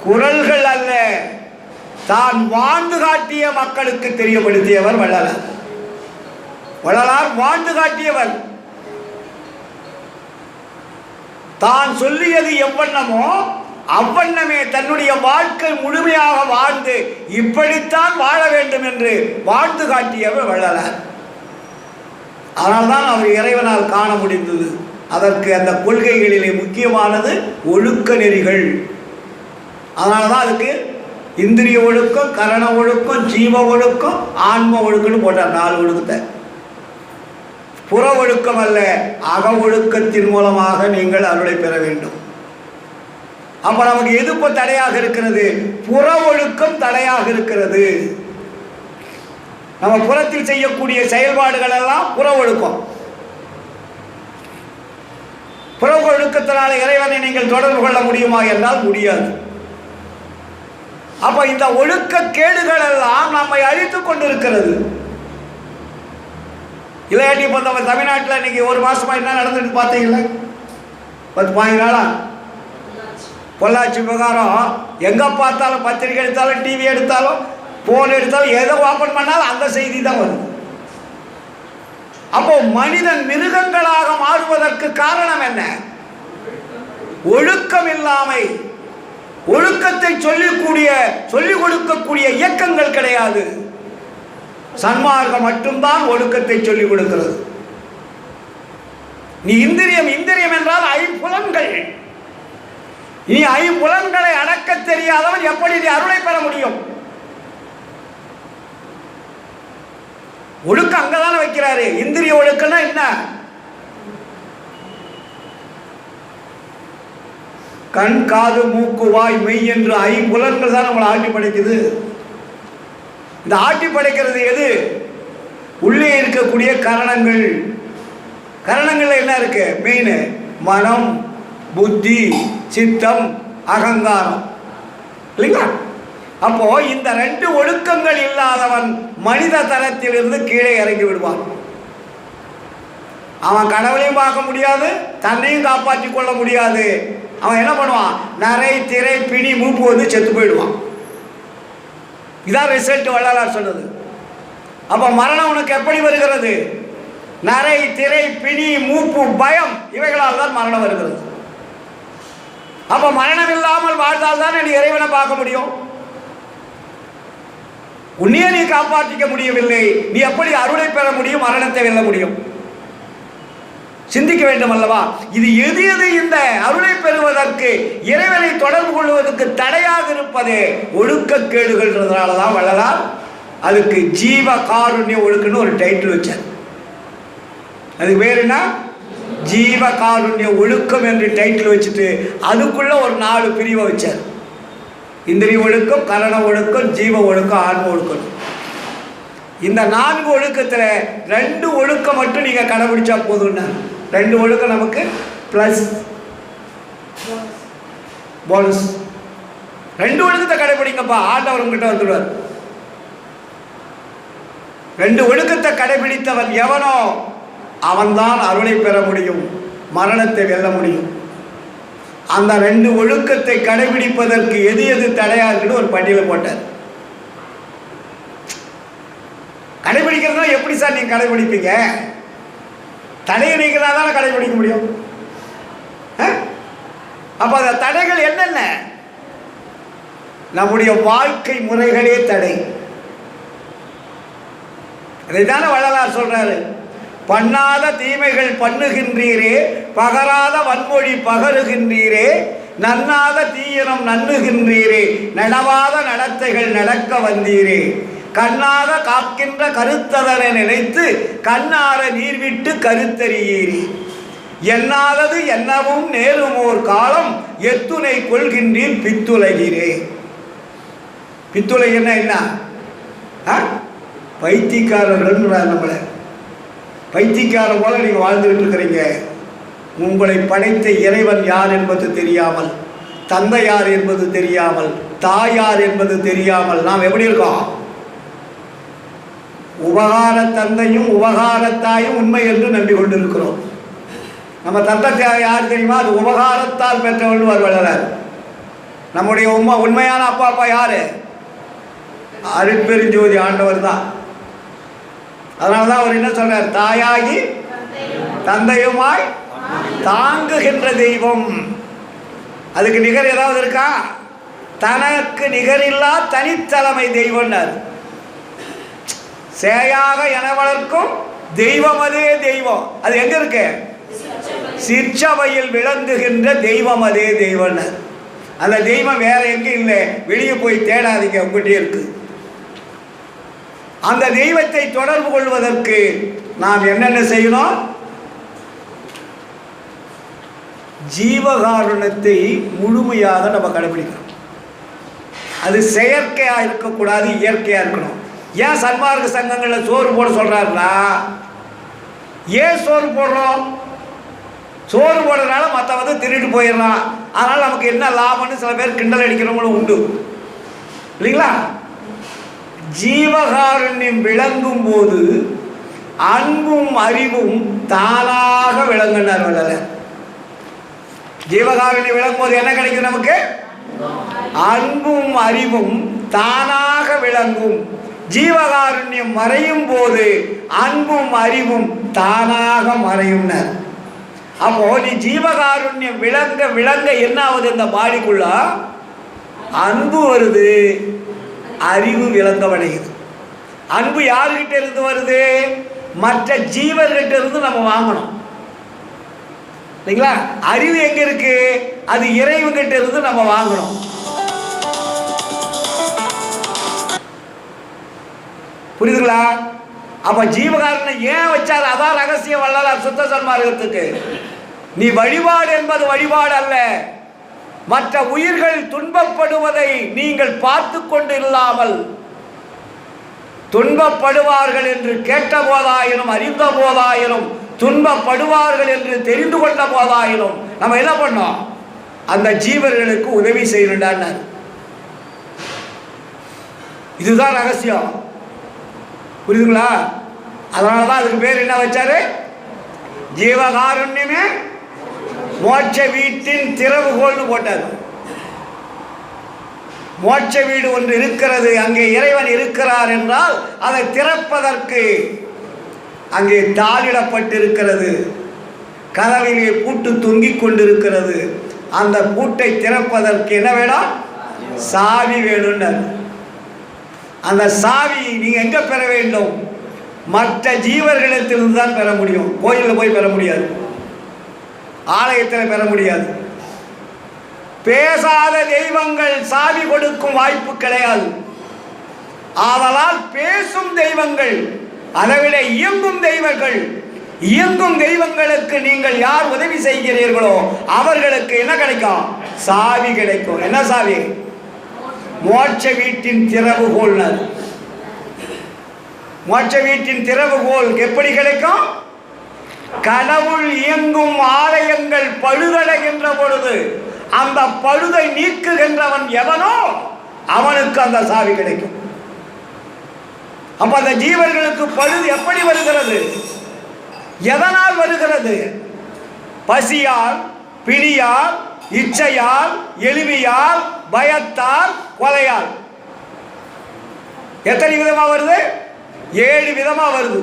குறள்கள் அல்ல, தான் வாழ்ந்து காட்டிய மக்களுக்கு தெரியப்படுத்தியவர் வள்ளலார். வள்ளலார் வாழ்ந்து காட்டியவர். தான் சொல்லியது எவ்வண்ணமோ அவ்வண்ணமே தன்னுடைய வாழ்க்கை முழுமையாக வாழ்ந்து இப்படித்தான் வாழ வேண்டும் என்று வாழ்ந்து காட்டியவர் வள்ளலார். அதனால்தான் அவர் இறைவனால் காண முடிந்தது. அதற்கு அந்த கொள்கைகளிலே முக்கியமானது ஒழுக்க நெறிகள். அதனால தான் அதுக்கு இந்திரிய ஒழுக்கம், கரண ஒழுக்கம், ஜீவ ஒழுக்கம், ஆன்ம ஒழுக்கம்னு போட்டார் 4 ஒழுக்கத்தை. புற ஒழுக்கம் அல்ல, அக ஒழுக்கத்தின் மூலமாக நீங்கள் அருளை பெற வேண்டும். அப்ப நமக்கு எது இப்போ தடையாக இருக்கிறது? புற ஒழுக்கம் தடையாக இருக்கிறது. நம்ம புறத்தில் செய்யக்கூடிய செயல்பாடுகள் எல்லாம் புற ஒழுக்கம். புற ஒழுக்கத்தினால இறைவனை நீங்கள் தொடர்பு கொள்ள முடியுமா என்றால் முடியாது. அப்ப இந்த ஒழுக்க கேடுகள் எல்லாம் நம்மை அழித்துக் கொண்டிருக்கிறது. இளையாட்டி இப்போ நம்ம தமிழ்நாட்டில் இன்னைக்கு 1 மாசமா என்ன நடந்துட்டு பார்த்தீங்களா? 10-15 நாளா பொள்ளாச்சி விவகாரம். எங்க பார்த்தாலும், பத்திரிகை எடுத்தாலும், டிவி எடுத்தாலும், போன் எடுத்தாலும், எதை ஓப்பன் பண்ணாலும் அந்த செய்தி தான் வருது. அப்போ மனிதன் மிருகங்களாக மாறுவதற்கு காரணம் என்ன? ஒழுக்கம் இல்லாமை. ஒழுக்கத்தை சொல்லிக் கொடுக்கக்கூடிய இயக்கங்கள் கிடையாது. சன்மார்க்கம் மட்டும்தான் ஒழுக்கத்தை சொல்லிக் கொடுக்கிறது. நீ இந்திரியம் என்றால் 5 புலன்கள். நீ 5 புலன்களை அடக்க தெரியாதவன் எப்படி நீ அருளை பெற முடியும்? ஒழுக்கம் அங்கதான வைக்கிறாரு. இந்திரிய ஒழுக்கம்னா என்ன? கண், காது, மூக்கு, வாய், மெய் என்று 5 புலன்கள் தான் நம்மளை ஆட்டி படைக்குது. இந்த ஆட்டி படைக்கிறது எது? உள்ளே இருக்கக்கூடிய கரணங்கள். கரணங்கள்ல என்ன இருக்கு? மெயின் மனம், புத்தி, சித்தம், அகங்காரம், இல்லைங்களா? அப்போ இந்த 2 ஒழுக்கங்கள் இல்லாதவன் மனித தரத்திலிருந்து கீழே இறங்கி விடுவான். அவன் கடவுளையும் பார்க்க முடியாது, தன்னையும் காப்பாற்றிக் கொள்ள முடியாது. அவன் என்ன பண்ணுவான்? நரை, திரை, பிணி, மூப்பு வந்து செத்து போயிடுவான். இதான் ரிசல்ட் வள்ளலார் சொன்னது. அப்ப மரணம் உனக்கு எப்படி வருகிறது? நரை, திரை, பிணி, மூப்பு, பயம், இவைகளால் தான் மரணம் வருகிறது. அப்ப மரணம் இல்லாமல் வாழ்ந்தால் தான் நீ இறைவனை பார்க்க முடியும். உன்னையே நீ காப்பாற்றிக்க முடியவில்லை, நீ எப்படி அருளை பெற முடியும்? மரணத்தை வெல்ல முடியும்? சிந்திக்க வேண்டும் அல்லவா? இது எது இந்த அருளை பெறுவதற்கு, இறைவனை தொடர்பு கொள்வதற்கு தடையாக இருப்பதே ஒழுக்கக்கேடுகள்ன்றதுனால தான் வள்ளலார் அதுக்கு ஜீவ காருண்ய ஒழுக்கன்னு ஒரு டைட்டில் வச்சார். அதுக்கு பேர் என்ன? ஜீவ காருண்ய ஒழுக்கம் என்று டைட்டில் வச்சுட்டு அதுக்குள்ள ஒரு 4 பிரிவை வச்சார். இந்திரிய ஒழுக்கம், கரண ஒழுக்கம், ஜீவ ஒழுக்கம், ஆன்ம ஒழுக்கம். இந்த 4 ஒழுக்கத்தில் 2 ஒழுக்கம் மட்டும் நீங்கள் கடைபிடிச்சா போதும்னா, 2 ஒழுக்கம் நமக்கு ப்ளஸ் போனஸ். 2 ஒழுக்கத்தை கடைபிடிங்கப்பா, ஆண்டவர் உங்ககிட்ட வந்துடுவார். 2 ஒழுக்கத்தை கடைபிடித்தவன் எவனோ அவன்தான் அருளை பெற முடியும், மரணத்தை வெல்ல முடியும். அந்த 2 ஒழுக்கத்தை கடைபிடிப்பதற்கு எது தடையாகுன்னு ஒரு பட்டியலை போட்டார். கடைபிடிக்கிறதுனா எப்படி சார் நீங்க கடைபிடிப்பீங்க? தடையை நீக்கிறதா தானே கடைபிடிக்க முடியும். அப்ப அந்த தடைகள் என்னென்ன? நம்முடைய வாழ்க்கை முறைகளே தடை. இதைத்தானே வள்ளலார் சொல்றாரு. பண்ணாத தீமைகள் பண்ணுகின்றீரே, பகராத வன்மொழி பகருகின்றீரே, நன்னாத தீயனம் நன்னுகின்றீரே, நடவாத நடத்தைகள் நடக்க வந்தீரே, கண்ணாக காக்கின்ற கருத்ததனை நினைத்து கண்ணார நீர்விட்டு கருத்தறியீரே, என்னாதது என்னவும் நேருமோர் காலம் எத்துணை கொள்கின்றீர் பித்துலகிறே. பித்துலை என்ன? பைத்தியக்காரர்கள். நம்மளை பைத்தியக்காரன் போல நீங்கள் வாழ்ந்துகிட்டு இருக்கிறீங்க. உங்களை படைத்த இறைவன் யார் என்பது தெரியாமல், தந்தை யார் என்பது தெரியாமல், தாய் யார் என்பது தெரியாமல் நாம் எப்படி இருக்கோம்? உபகார தந்தையும் உபகார தாயும் உண்மை என்று நம்பிக்கொண்டிருக்கிறோம். நம்ம தந்தை யார் தெரியுமா? அது உபகாரத்தால் பெற்றவள் வளரார். நம்முடைய உண்மையான அப்பா யாரு? அருட்பெருஞ்சோதி ஆண்டவர் தான். அதனால தான் அவர் என்ன சொல்றார்? தாயாகி தந்தையுமாய் தாங்குகின்ற தெய்வம். அதுக்கு நிகர் ஏதாவது இருக்கா? தனக்கு நிகரில்லா தனித்தலைமை தெய்வம்னார். சேயாக என வளர்க்கும் தெய்வம் அதே தெய்வம். அது எங்க இருக்கு? சிற்சபையில் விளங்குகின்ற தெய்வம் அதே தெய்வம்னார். அந்த தெய்வம் வேற எங்கே இல்லை, வெளியே போய் தேடாதீங்க, உங்கள்கிட்டயே இருக்கு. அந்த தெய்வத்தை தொடர்பு கொள்வதற்கு நாம் என்னென்ன செய்யணும்? ஜீவகாருண்யத்தை முழுமையாக நம்ம கடைபிடிக்கணும். அது செயற்கையாக இருக்கக்கூடாது, இயற்கையாக இருக்கணும். ஏன் சன்மார்க்க சங்கங்களில் சோறு போட சொல்கிறாருன்னா, ஏன் சோறு போடுறோம்? சோறு போடுறதுனால மற்ற வந்து திருட்டு போயிடலாம், அதனால் நமக்கு என்ன லாபம்னு சில பேர் கிண்டல் அடிக்கிறவங்களும் உண்டு இல்லைங்களா? ஜீவகாருண்யம் விளங்கும் போது அன்பும் அறிவும் தானாக விளங்கினார் வள்ளலார். ஜீவகாருண்யம் விளங்கும் போது என்ன கிடைக்கும் நமக்கு? அன்பும் அறிவும் தானாக விளங்கும். ஜீவகாருண்யம் மறையும் போது அன்பும் அறிவும் தானாக மறையும்னர். அப்போ நீ ஜீவகாருண்யம் விளங்க விளங்க என்ன ஆகுது? இந்த பாடிக்குள்ள அன்பு வருது, அறிவு விளங்கவடையுது. அன்பு யாருக்கிட்ட இருந்து வருது? மற்ற ஜீவர்கிட்ட இருந்து நம்ம வாங்கணும் இல்லைங்களா? அறிவு எங்க இருக்கு? அது இறைவன்கிட்ட இருந்து நம்ம வாங்கணும். புரியுதுங்களா? அப்ப ஜீவகாருண்யம் ஏன் வச்சார்? அதான் ரகசியம் வள்ளலார் சுத்த சன்மார்க்கத்துக்கு. நீ வழிபாடு என்பது வழிபாடு அல்ல, மற்ற உயிர்கள் துன்பப்படுவதை நீங்கள் பார்த்து கொண்டு இல்லாமல், துன்பப்படுவார்கள் என்று கேட்ட போதாயினும் அறிந்த போதாயினும் துன்பப்படுவார்கள் என்று தெரிந்து கொண்ட போதாயினும் நம்ம என்ன பண்ணோம்? அந்த ஜீவர்களுக்கு உதவி செய்யணும்டான்னு. இதுதான் ரகசியம். புரியுதுங்களா? அதனால தான் அதுக்கு பேர் என்ன வச்சாரு? ஜீவகாருண்யமே மோட்ச வீட்டின் திறவுகோல்னு போட்டார். மோட்ச வீடு ஒன்று இருக்கிறது, அங்கே இறைவன் இருக்கிறார் என்றால் அதை திறப்பதற்கு அங்கே தாளிடப்பட்டிருக்கிறது. கதவிலே பூட்டு தொங்கிக் கொண்டிருக்கிறது. அந்த பூட்டை திறப்பதற்கு என்ன வேணும்? சாவி வேணும். அந்த சாவி நீங்க எங்க பெற வேண்டும்? மற்ற ஜீவர்களிடத்திலிருந்து தான் பெற முடியும். கோயிலில் போய் பெற முடியாது, ஆலயத்தில் பெற முடியாது. பேசாத தெய்வங்கள் சாவி கொடுக்கும் வாய்ப்பு கிடையாது. ஆதலால் பேசும் தெய்வங்கள், அளவிட இயங்கும் தெய்வங்கள், இயங்கும் தெய்வங்களுக்கு நீங்கள் யார் உதவி செய்கிறீர்களோ அவர்களுக்கு என்ன கிடைக்கும்? சாவி கிடைக்கும். என்ன சாவி? மோட்ச வீட்டின் திறவுகோல். மோட்ச வீட்டின் திறவுகோல் எப்படி கிடைக்கும்? கடவுள் இயங்கும் ஆலயங்கள் பழுதடைகின்ற பொழுது அந்த பழுதை நீக்குகின்றவன் எவனோ அவனுக்கு அந்த சாவி கிடைக்கும். அப்ப அந்த ஜீவர்களுக்கு பழுது எப்படி வருகிறது? எதனால் வருகிறது? பசியால், பிணியால், இச்சையால், எளிமையால், பயத்தால், கொலையால். எத்தனை விதமா வருது? 7 விதமா வருது.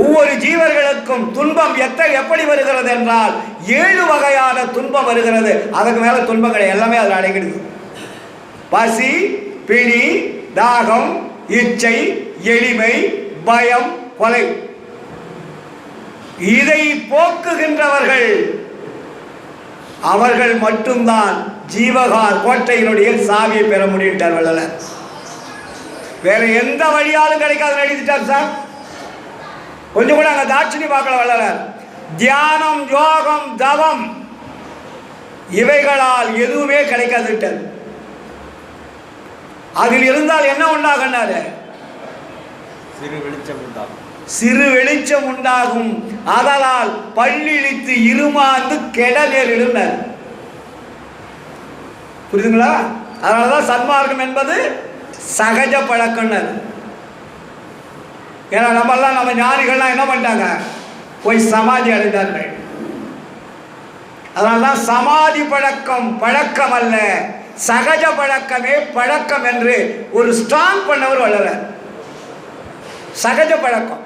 ஒவ்வொரு ஜீவர்களுக்கும் துன்பம் எப்படி வருகிறது என்றால் 7 வகையான துன்பம் வருகிறது. அதுக்கு மேல துன்பம் கிடையாது, எல்லாமே அதில் அடங்கிடுது. பசி, பிணி, தாகம், இச்சை, எளிமை, பயம், கொலை. இதை போக்குகின்றவர்கள் அவர்கள் மட்டும்தான் ஜீவகார் கோட்டையினுடைய சாவியை பெற முடியும் வள்ளலார். வேற எந்த வழியாலும் கிடைக்காது எழுதிட்டார் சார். கொஞ்சம் கூட அங்கே தாட்சிணி பார்க்கல வள்ளலார். தியானம், யோகம், தவம் இவைகளால் எதுவுமே கிடைக்காதுட்டார். அதில் இருந்தால் என்ன உண்டாகுன்னாரு? சிறு வெளிச்சம் உண்டாகும். சிறு வெளிச்சம் உண்டாகும். அதனால் பள்ளிழித்து இருமாந்து கெட நேரிடும். புரியுதுங்களா? அதனாலதான் சன்மார்க்கம் என்பது சகஜ பழக்கம். ஏன்னா நம்ம ஞானிகள்லாம் என்ன பண்ணிட்டாங்க? போய் சமாதி அடைந்தார்கள். அதனால்தான் சமாதி பழக்கம் பழக்கம் அல்ல, சகஜ பழக்கமே பழக்கம் என்று ஒரு ஸ்ட்ராங் பண்ணவர் வள்ளலார். சகஜ பழக்கம்.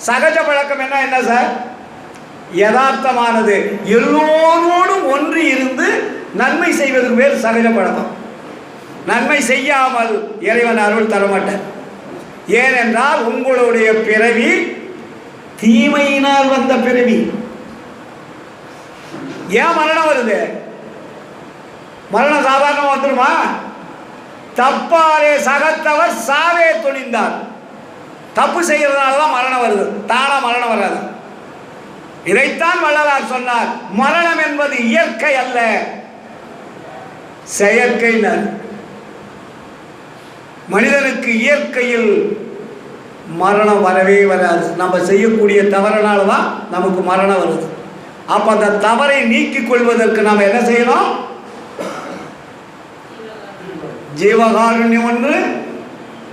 சகஜ பழக்கம் என்ன சார்? யதார்த்தமானது, எல்லோரோடும் ஒன்று இருந்து நன்மை செய்வதற்கு பேர் சகஜ பழக்கம். நன்மை செய்யாமல் இறைவன் அருள் தரமாட்டார். ஏனென்றால் உங்களுடைய பிறவி தீமையினால் வந்த பிறவி. ஏன் மரணம் வருது? மரணம் சாதாரணமாக வந்துடுமா? தப்பாலே சகத்தவர் சாவே துணிந்தார். தப்பு செய்கிறதுனால தான் மரணம் வருது, தானா மரணம் வராது. இதைத்தான் வள்ளலார் சொன்னார், மரணம் என்பது இயற்கை அல்ல, செயற்கையினர். மனிதனுக்கு இயற்கையில் மரணம் வரவே வராது. நம்ம செய்யக்கூடிய தவறுனால தான் நமக்கு மரணம் வருது. அப்போ அந்த தவறை நீக்கிக் கொள்வதற்கு நாம் என்ன செய்யணும்? ஜீவகாருண்யம் ஒன்று,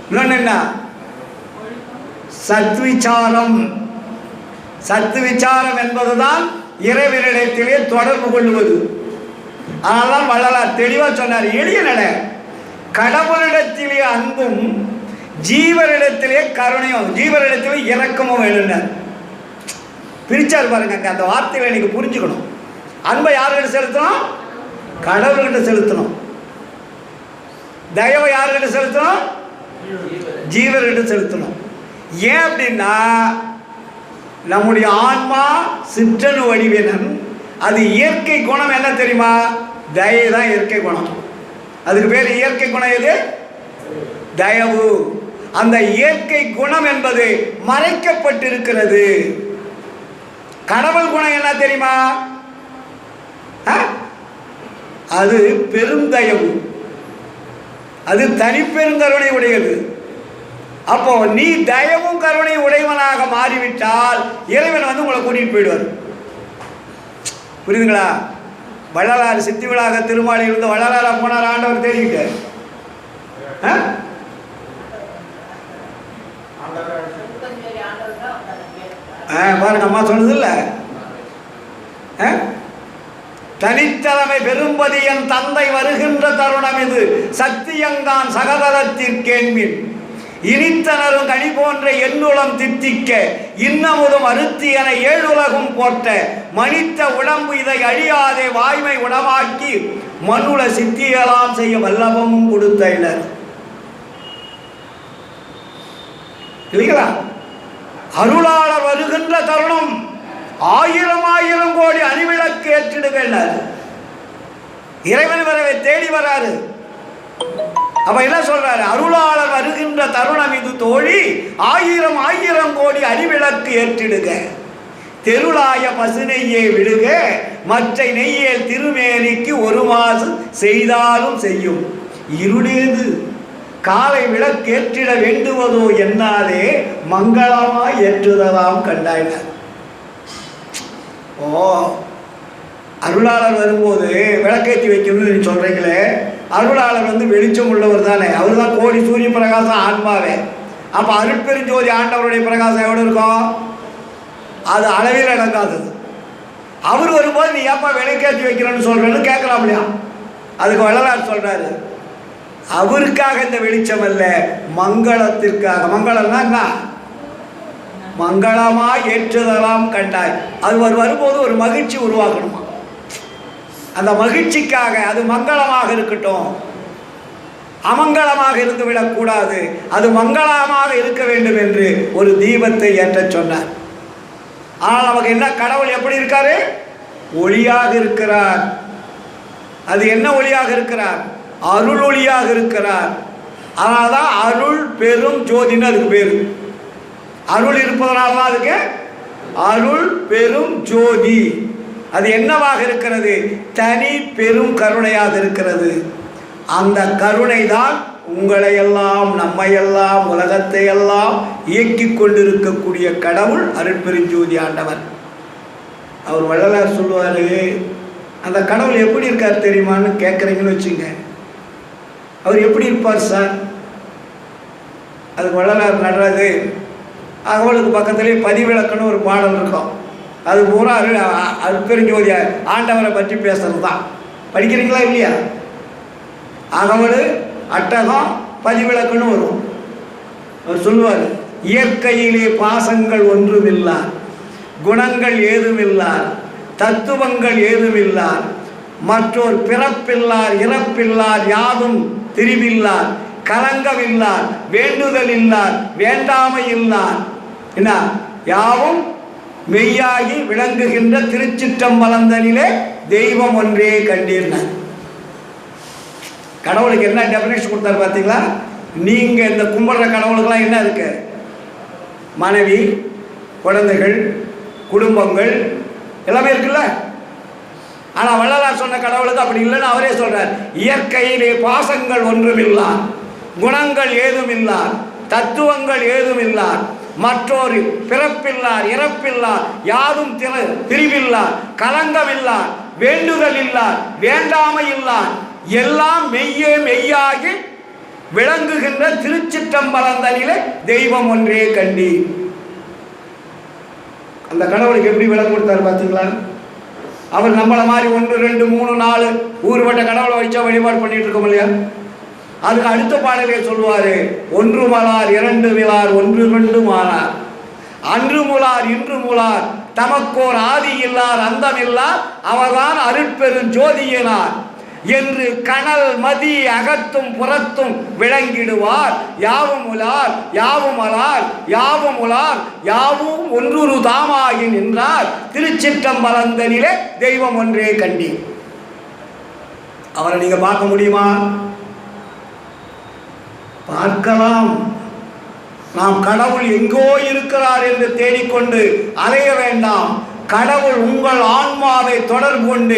இன்னொன்று என்ன? சத்விச்சாரம். சத்விச்சாரம் என்பதுதான் இறைவனிடத்திலே தொடர்பு கொள்வது. அதனால்தான் வள்ளலார் தெளிவாக சொன்னார், எளிய நட கடவுளிடத்திலே அன்பும் ஜீவரிடத்திலே கருணையும் ஜீவரிடத்திலே இரக்கமும் வேணும்னார். பிரிச்சார் பாருங்க, அந்த வார்த்தைகளை நீங்கள் புரிஞ்சுக்கணும். அன்பை யார்கிட்ட செலுத்தணும்? கடவுள்கிட்ட செலுத்தணும். தயவை யார்கிட்ட செலுத்தணும்? ஜீவர்கிட்ட செலுத்தணும். ஏன் அப்படின்னா, நம்முடைய ஆன்மா சிற்றணு வடிவினன். அது இயற்கை குணம் என்ன தெரியுமா? தயை தான் இயற்கை குணம். அதுக்கு பேர் இயற்கை குணம் எது? தயவு. அந்த இயற்கை குணம் என்பது மறைக்கப்பட்டிருக்கிறது. கடவுள் குணம் என்ன தெரியுமா? அது பெருந்தயவு, அது தனிப்பெருங்கருணை உடையது. அப்போ நீ தயவும் கருணை உடையவனாக மாறிவிட்டால் இறைவன் வந்து உங்களை கூட்டிட்டு போயிடுவார். புரியுதுங்களா? வள்ளலார் சித்தி விழாக திருமாலில் இருந்து வள்ளலாரா போனார் ஆண்டவர் தேடிக்கிட்டு. பாருங்க, அம்மா சொன்னது இல்லை. தனித்தலைமை பெரும்பதி என் தந்தை வருகின்ற தருணம் இது, சத்தியங்கான் சகதரத்திற்கேன்மின் இனித்தனரும் கனி போன்ற எண்ணுளம் தித்திக்க இன்னமுதும் அறுத்தி என ஏழுலகும் போட்ட மனித்த உடம்பு இதை அழியாதே வாய்மை உணவாக்கி மண்ணுல சித்தியெல்லாம் செய்ய வல்லபமும் கொடுத்தனர். இல்லைங்களா? அருளாளர் வருகின்ற தருணம், ஆயிரம் ஆயிரம் கோடி அணிவிளக்கு ஏற்றிடுகிறார். இறைவன் வரவை தேடி வராரு. அப்ப என்ன சொல்றாரு? அருளாளர் வருகின்ற தருணம் இது தோழி, ஆயிரம் ஆயிரம் கோடி அணிவிளக்கு ஏற்றிடுக, தெருளாய பசு நெய்யை விடுக, மற்ற நெய்யே திருமேனிக்கு ஒரு மாசு செய்தாலும் செய்யும். இருளேது காலை விளக்கேற்றிட வேண்டுவதோ என்னாலே மங்களமாய் ஏற்றுதலாம் கண்டாயினர். ஓ, அருளாளர் வரும்போது விளக்கேற்றி வைக்கணும்னு நீ சொல்றீங்களே, அருளாளர் வந்து வெளிச்சம் உள்ளவர் தானே, அவர் தான் கோடி சூரிய பிரகாசம் ஆன்மாவே. அப்போ அருட்பெருஞ்சோதி ஆண்டவருடைய பிரகாசம் எவ்வளோ இருக்கும்? அது அளவில் அடங்காதது. அவர் வரும்போது நீ ஏப்பா விளக்கேற்றி வைக்கிறேன்னு சொல்றேன்னு கேட்கலாம் இல்லையா? அதுக்கு வள்ளலார் சொல்றாரு, அவருக்காக இந்த வெளிச்சம் அல்ல, மங்களத்திற்காக. மங்களம்னா என்ன? மங்களமாய் ஏற்றுதலாம் கண்டாய். அது வரும்போது ஒரு மகிழ்ச்சி உருவாக்கணுமா? அந்த மகிழ்ச்சிக்காக அது மங்களமாக இருக்கட்டும், அமங்கலமாக இருந்து விடக்கூடாது, அது மங்களமாக இருக்க வேண்டும் என்று ஒரு தீபத்தை ஏற்ற சொன்னார். ஆனால் நமக்கு என்ன? கடவுள் எப்படி இருக்காரு? ஒளியாக இருக்கிறார். அது என்ன ஒளியாக இருக்கிறார்? அருள் ஒளியாக இருக்கிறார். அதனால்தான் அருள் பெரும் ஜோதின்னு அதுக்கு பேரு. அருள் இருப்பதனால தான் அதுக்கு அருள் பெரும் ஜோதி. அது என்னவாக இருக்கிறது? தனி பெரும் கருணையாக இருக்கிறது. அந்த கருணை தான் உங்களையெல்லாம் நம்மையெல்லாம் உலகத்தை எல்லாம் இயக்கி கொண்டிருக்கக்கூடிய கடவுள் அருட்பெருஞ்சோதி ஆண்டவர். அவர் வள்ளலார் சொல்லுவார், அந்த கடவுள் எப்படி இருக்கார் தெரியுமான்னு கேட்குறீங்கன்னு வச்சுங்க. அவர் எப்படி இருப்பார் சார்? அதுக்கு வள்ளலார் நடுறது, அவளுக்கு பக்கத்துலேயே பதிவிளக்குன்னு ஒரு பாடல் இருக்கும். அது பூரா அருட்பெருஞ்சோதி ஆண்டவரை பற்றி பேசுறது தான். படிக்கிறீங்களா இல்லையா? அகவடு அட்டகம் பதிவிளக்குன்னு வரும். அவர் சொல்லுவார், இயற்கையிலே பாசங்கள் ஒன்றுமில்லார், குணங்கள் ஏதுமில்லார், தத்துவங்கள் ஏதுமில்லார், மற்றொரு பிறப்பில்லார் இறப்பில்லார், யாதும் திரிவில்லார், கலங்கமில்லார், வேண்டுதல் இல்லார், வேண்டாமை இல்லார், என்ன யாவும் மெய்யாகி விளங்குகின்ற திருச்சிற்றம்பலந்தனிலே தெய்வம் ஒன்றே கண்டீர்னார். கடவுளுக்கு என்ன டெஃபினேஷன் கொடுத்தாரு பார்த்தீங்களா? நீங்கள் இந்த கும்பிட்ற கடவுளுக்கெல்லாம் என்ன இருக்கு? மனைவி, குழந்தைகள், குடும்பங்கள் எல்லாமே இருக்குல்ல. ஆனால் வள்ளலார் சொன்ன கடவுளுக்கு அப்படி இல்லைன்னு அவரே சொல்றார். இயற்கையிலே பாசங்கள் ஒன்றுமில்லார், குணங்கள் ஏதுமில்லார், தத்துவங்கள் ஏதுமில்லார், மற்றொரு பிறப்பில்லார், இறப்பில்லார், யாதும் திரிவில்லார், கலங்கமில்லார், வேண்டுதல் இல்லார், வேண்டாமை இல்லார், எல்லாம் மெய்யே மெய்யாகி விளங்குகின்ற திருச்சிற்றம்பலந்தனிலே தெய்வம் ஒன்றே கண்டி. அந்த கடவுளுக்கு எப்படி விளக்கு கொடுத்தாரு பார்த்தீங்களா? அவர் நம்மளை மாதிரி 1 2 3 4 ஊர்வட்ட கடவுளை வச்சா வழிபாடு பண்ணிட்டு இருக்கோம் இல்லையா? அதுக்கு அடுத்த பாடலே சொல்லுவாரு, 1 மலார் 2 விழார் 1 2 மாறார், அன்று முலார் இன்று முலார், தமக்கோர் ஆதி இல்லார் அந்தம் இல்லார், அவர்தான் அருட்பெரும் ஜோதியினார் என்று கனல் மதி அகத்தும் புறத்தும் விளங்கிடுவார். யாவும் உலார் யாவும் அலார் யாவும் உலார் யாவும் ஒன்றுரு தாமாகி நின்றார் திருச்சிற்றம்பலந்தனிலே தெய்வம் ஒன்றே கண்டி. அவரை நீங்க பார்க்க முடியுமா? பார்க்கலாம். நாம் கடவுள் எங்கோ இருக்கிறார் என்று தேடிக்கொண்டு அலைய வேண்டாம். கடவுள் உங்கள் ஆன்மாவை தொடர்பு கொண்டு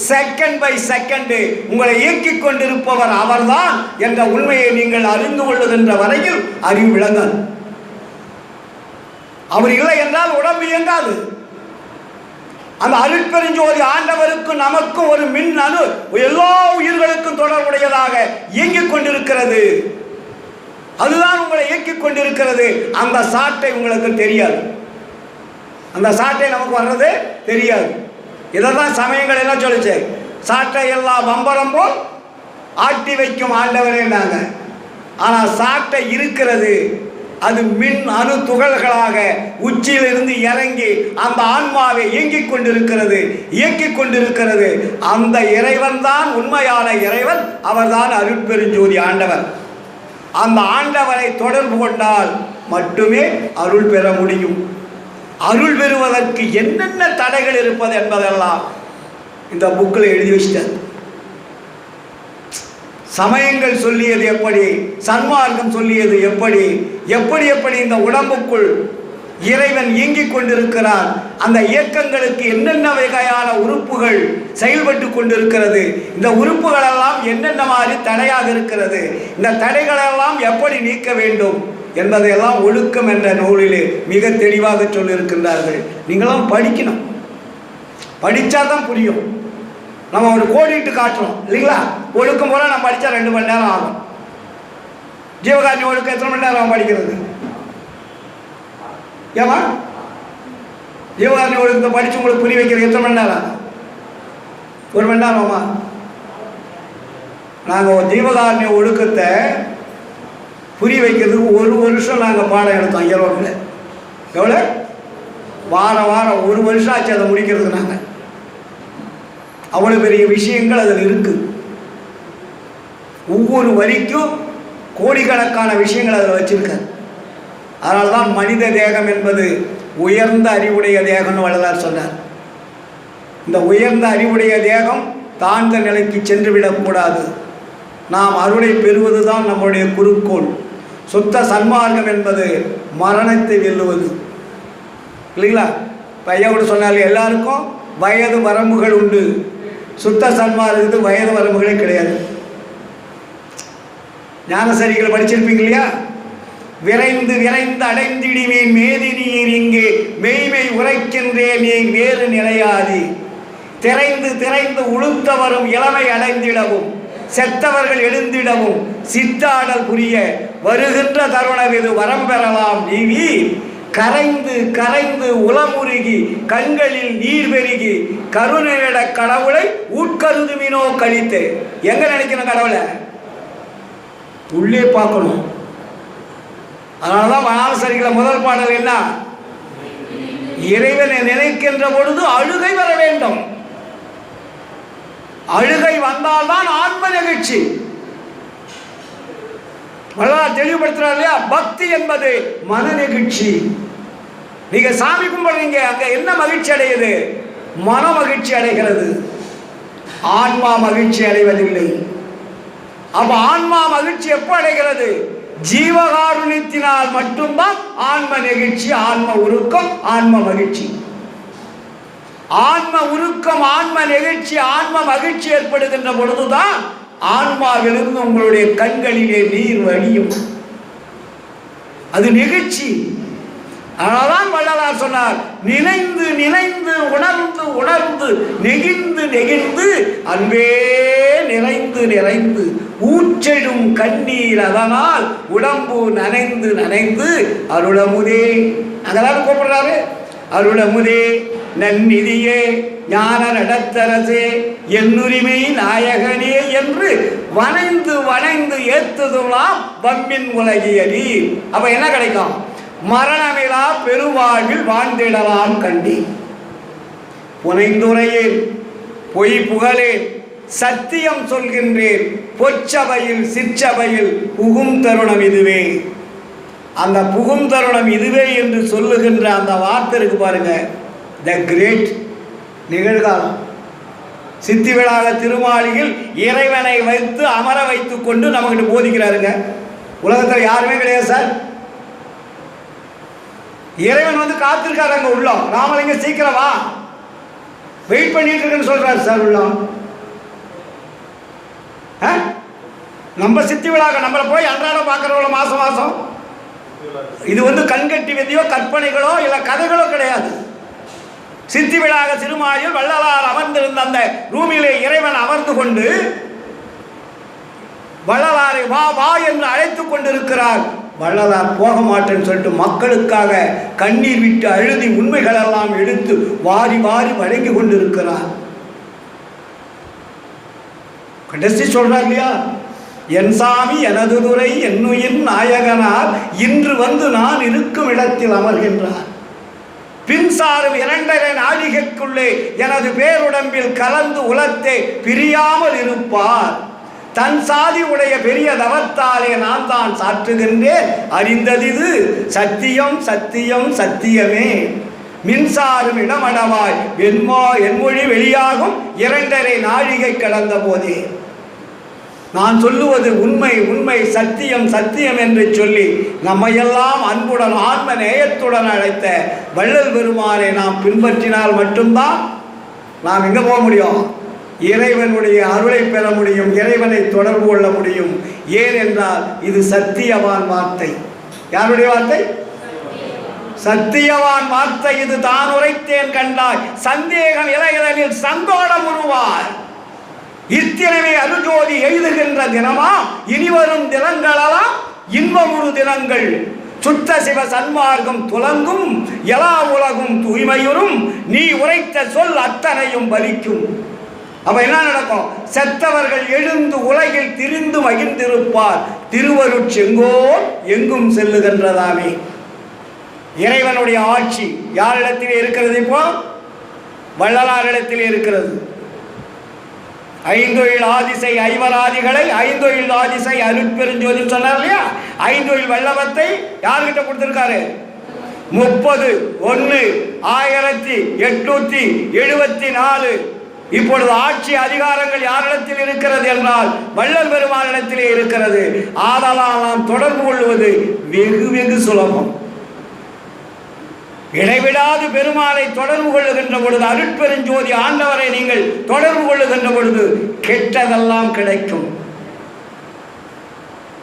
செகண்ட் பை செகண்ட் உங்களை இயக்கிக் கொண்டிருப்பவர் அவர்தான் என்ற உண்மையை நீங்கள் அறிந்து கொள்ளுகின்ற வரையில் அறிவு விளங்காது. அவர் இல்லை என்றால் உடம்பு இயங்காது. அந்த அருட்பெருஞ்சோதி ஆண்டவருக்கு நமக்கும் ஒரு மின் அணு எல்லா உயிர்களுக்கும் தொடர்புடையதாக இயங்கிக் கொண்டிருக்கிறது. அதுதான் உங்களை இயக்கிக் கொண்டிருக்கிறது. அந்த சாட்டை உங்களுக்கு தெரியாது. அந்த சாட்டை நமக்கு வர்றது தெரியாது. இதெல்லாம் சமயங்கள் என்ன சொல்லிச்சு? சாட்டை எல்லாம் வம்பரம் போல் ஆட்டி வைக்கும் ஆண்டவரேன்னாங்க. ஆனால் சாட்டை இருக்கிறது. அது மின் அணு துகள்களாக உச்சியிலிருந்து இறங்கி அந்த ஆன்மாவை இயங்கிக் கொண்டிருக்கிறது, இயக்கிக் கொண்டிருக்கிறது. அந்த இறைவன் தான் உண்மையான இறைவன். அவர்தான் அருட்பெருஞ்சோதி ஆண்டவர். அந்த ஆண்டவரை தொடர்பு கொண்டால் மட்டுமே அருள் பெற முடியும். அருள் பெறுவதற்கு என்னென்ன தடைகள் இருப்பது என்பதெல்லாம் இந்த புக்கில் எழுதி வச்சிட்டார். சமயங்கள் சொல்லியது எப்படி, சன்மார்க்கம் சொல்லியது எப்படி, எப்படி எப்படி இந்த உடம்புக்குள் இறைவன் இயங்கிக் கொண்டிருக்கிறார், அந்த இயக்கங்களுக்கு என்னென்ன வகையான உறுப்புகள் செயல்பட்டு கொண்டிருக்கிறது, இந்த உறுப்புகள் எல்லாம் என்னென்ன மாதிரி தடையாக இருக்கிறது, இந்த தடைகளெல்லாம் எப்படி நீக்க வேண்டும் என்பதையெல்லாம் ஒழுக்கம் என்ற நூலிலே மிக தெளிவாக சொல்லியிருக்கின்றார்கள். நீங்களும் படிக்கணும். படித்தா தான் புரியும். நம்ம ஒரு கோடிட்டு காட்டுறோம் இல்லைங்களா? ஒழுக்கம் போல நம்ம படித்தா 2 மணி நேரம் ஆகும். ஜீவகாரணி ஒழுக்கம் எத்தனை மணி நேரம் படிக்கிறது? ஏமா ஜீவகாரணி ஒழுக்கத்தை படித்து உங்களுக்கு புரிய வைக்கிறது எத்தனை மணி நேரம்? 1 மணி நேரம் ஆமா? நாங்கள் ஜீவகாரணி ஒழுக்கத்தை புரிய வைக்கிறதுக்கு 1 வருஷம் நாங்கள் பாடம் எடுத்தோம் ஈரோட்டில். எவ்வளோ? வாரம் 1 வருஷம் ஆச்சு அதை முடிக்கிறதுக்கு. நாங்கள் அவ்வளோ பெரிய விஷயங்கள் அதில் இருக்குது. ஒவ்வொரு வரிக்கும் கோடிக்கணக்கான விஷயங்கள் அதில் வச்சுருக்காரு. அதனால தான் மனித தேகம் என்பது உயர்ந்த அறிவுடைய தேகம்னு வள்ளலார் சொன்னார். இந்த உயர்ந்த அறிவுடைய தேகம் தாழ்ந்த நிலைக்கு சென்று விடக்கூடாது. நாம் அருளை பெறுவது தான் நம்முடைய குறிக்கோள். சுத்த சன்மார்க்கம் என்பது மரணத்தை வெல்லுவது இல்லைங்களா? பையனோடு சொன்னாலே எல்லாருக்கும் வயது வரம்புகள் உண்டு. சுத்த சன்மார்க்கத்துக்கு வயது வரம்புகளே கிடையாது. ஞானசரிகள் படிச்சிருப்பீங்க இல்லையா? விரைந்து விரைந்து அடைந்திடுவேன் மேதி நீர் இங்கே மெய்மை உரைக்கின்றேன் நீ வேறு நிலையாதி, திரைந்து திரைந்து உளுத்த வரும் இளமை அடைந்திடவும் செத்தவர்கள் எழுந்திடவும் சித்தாடல் புரிய வருகின்ற தருணம் இது வரம் பெறலாம் நீவி, கரைந்து கரைந்து உளமுருகி கண்களில் நீர் பெருகி கருணையிட கடவுளை உட்கருதுமினோ கழித்து. எங்க நினைக்கணும் கடவுளை? உள்ளே பார்க்கணும். அதனாலதான் மனாசரிகளை முதல் பாடல் என்ன? இறைவனை நினைக்கின்ற பொழுது அழுகை வர வேண்டும். அழுகை வந்தால்தான் ஆன்ம நிகழ்ச்சி. தெளிவுபடுத்துறாரு இல்லையா? பக்தி என்பது மன நிகழ்ச்சி. நீங்க சாமி கும்பிடுறீங்க, அங்க என்ன மகிழ்ச்சி அடையுது? மன மகிழ்ச்சி அடைகிறது. ஆன்மா மகிழ்ச்சி அடைவதில்லை. அப்ப ஆன்மா மகிழ்ச்சி எப்ப அடைகிறது? ஜீவகாருண்யத்தினால் மட்டும்தான் ஆன்ம நெகிழ்ச்சி, ஆன்ம உருக்கம், ஆன்ம மகிழ்ச்சி. ஆன்ம உருக்கம், ஆன்ம நெகிழ்ச்சி, ஆன்ம மகிழ்ச்சி ஏற்படுகின்ற பொழுதுதான் ஆன்மாவிலிருந்து உங்களுடைய கண்களிலே நீர் வழியும். அது நிகழ்ச்சி. அதனால்தான் வள்ளலார் சொன்னார், நினைந்து நினைந்து உணர்ந்து உணர்ந்து நெகிழ்ந்து நெகிழ்ந்து அன்பே நிறைந்து நிறைந்து ஊற்றெடும் கண்ணீர் அதனால் உடம்பு நனைந்து நனைந்து அருளமுதே. அங்கதான் கூப்பிடுறாரு, அருளமுதே நன்னிதியே ஞான நடத்தரசே என்னுரிமை நாயகனே என்று வணைந்து வணைந்து ஏத்துதுலாம் வம்மின் உலகியலி. அப்ப என்ன கிடைக்கும்? மரணமிலா பெருவாழ்வில் வாழ்ந்திடலாம் கண்டி. புனைந்துரையேன் பொய் புகழேன் சத்தியம் சொல்கின்றேன் பொற்சபையில் சிற்சபையில் புகும் தருணம் இதுவே. அந்த புகும் தருணம் இதுவே என்று சொல்லுகின்ற அந்த வார்த்தை இருக்கு பாருங்க, த கிரேட் நிகழ்காலம். சித்தி விழாக திருமாளியில் இறைவனை வைத்து அமர வைத்துக் கொண்டு நமக்கு போதிக்கிறாருங்க. உலகத்தில் யாருமே கிடையாது சார். இறைவன் வந்து காத்திருக்காரு அங்க உள்ளோம். ராமலிங்க சீக்கிரம் வா, வெயிட் பண்ணிட்டு இருக்குன்னு சொல்றாரு சார் உள்ளோம். நம்ம சித்தி விழாக்க நம்மளை போய் அன்றாடம் பார்க்கறவங்கள மாசம் மாசம் இது வந்து கண்கட்டி விதியோ கற்பனைகளோ இல்லை கதைகளோ கிடையாது. சித்தி விழாக திருமாயில் வள்ளலார் அமர்ந்திருந்த அந்த ரூமிலே இறைவன் அமர்ந்து கொண்டு வள்ளலாரை வா வா என்று அழைத்துக் கொண்டிருக்கிறார். வள்ளலார் போக மாட்டேன்னு சொல்லிட்டு மக்களுக்காக கண்ணீர் விட்டு அழுதி உண்மைகள் எல்லாம் எடுத்து வாரி வாரி வழங்கி கொண்டிருக்கிறார். கடைசி சொல்றார் இல்லையா, என் சாமி எனது துறை என்னுயின் நாயகனார் இன்று வந்து நான் இருக்கும் இடத்தில் அமர்கின்றார். பின்சாரும் 2.5 நாழிகைக்குள்ளே எனது பேருடம்பில் கலந்து உலத்தே பிரியாமல் இருப்பார். தன் சாதி உடைய பெரிய தவத்தாலே நான் தான் சாற்றுகின்றேன் அறிந்ததிது சத்தியம் சத்தியம் சத்தியமே. மின்சாரும் இடமடவாய் என்மொழி வெளியாகும் 2.5 நாழிகை கடந்த போதே நான் சொல்லுவது உண்மை உண்மை சத்தியம் சத்தியம் என்று சொல்லி நம்மையெல்லாம் அன்புடன் ஆன்ம நேயத்துடன் அழைத்த வள்ளல் பெருமானை நாம் பின்பற்றினால் மட்டும்தான் நாம் எங்கே போக முடியும்? இறைவனுடைய அருளை பெற முடியும், இறைவனை தொடர்பு கொள்ள முடியும். ஏனென்றால் இது சத்தியவான் வார்த்தை. யாருடைய வார்த்தை? சத்தியவான் வார்த்தை. இது தான் உரைத்தேன் கண்டாய் சந்தேகம் இலைகளில் சங்கோடம் உருவார். இத்தினமே அருஜோதி எழுதுகின்ற தினமா இனிவரும் தினங்களெல்லாம் இன்பமுறு தினங்கள். சுத்த சிவ சன்மார்க்கம் துலங்கும் எல்லா உலகும் தூய்மையுறும் நீ உரைத்த சொல் அத்தனையும் பலிக்கும். அப்ப என்ன நடக்கும்? செத்தவர்கள் எழுந்து உலகில் திரிந்து மகிழ்ந்திருப்பார். திருவருட்செங்கோ எங்கும் செல்லுகின்றதாமே. இறைவனுடைய ஆட்சி யாரிடத்திலே இருக்கிறது? இப்போ வள்ளலாரிடத்திலே இருக்கிறது. ஐந்தொழில் ஆதிசை ஐவராதிகளை ஐந்தொழில் ஆதிசை அருட்பெருஞ்சோதி சொன்னார் இல்லையா? ஐந்தொழில் வல்லவத்தை யார்கிட்ட கொடுத்திருக்காரு? 30/1/1874. இப்பொழுது ஆட்சி அதிகாரங்கள் யாரிடத்தில் இருக்கிறது என்றால் வள்ளல் பெருமானிடத்திலே இருக்கிறது. ஆதலால் நாம் தொடர்பு கொள்வது வெகு வெகு சுலபம். இடைவிடாது பெருமாளை தொடர்பு கொள்ளுகின்ற பொழுது, அருட்பெருஞ்சோதி ஆண்டவரை நீங்கள் தொடர்பு கொள்ளுகின்ற பொழுது கெட்டதெல்லாம் கிடைக்கும்,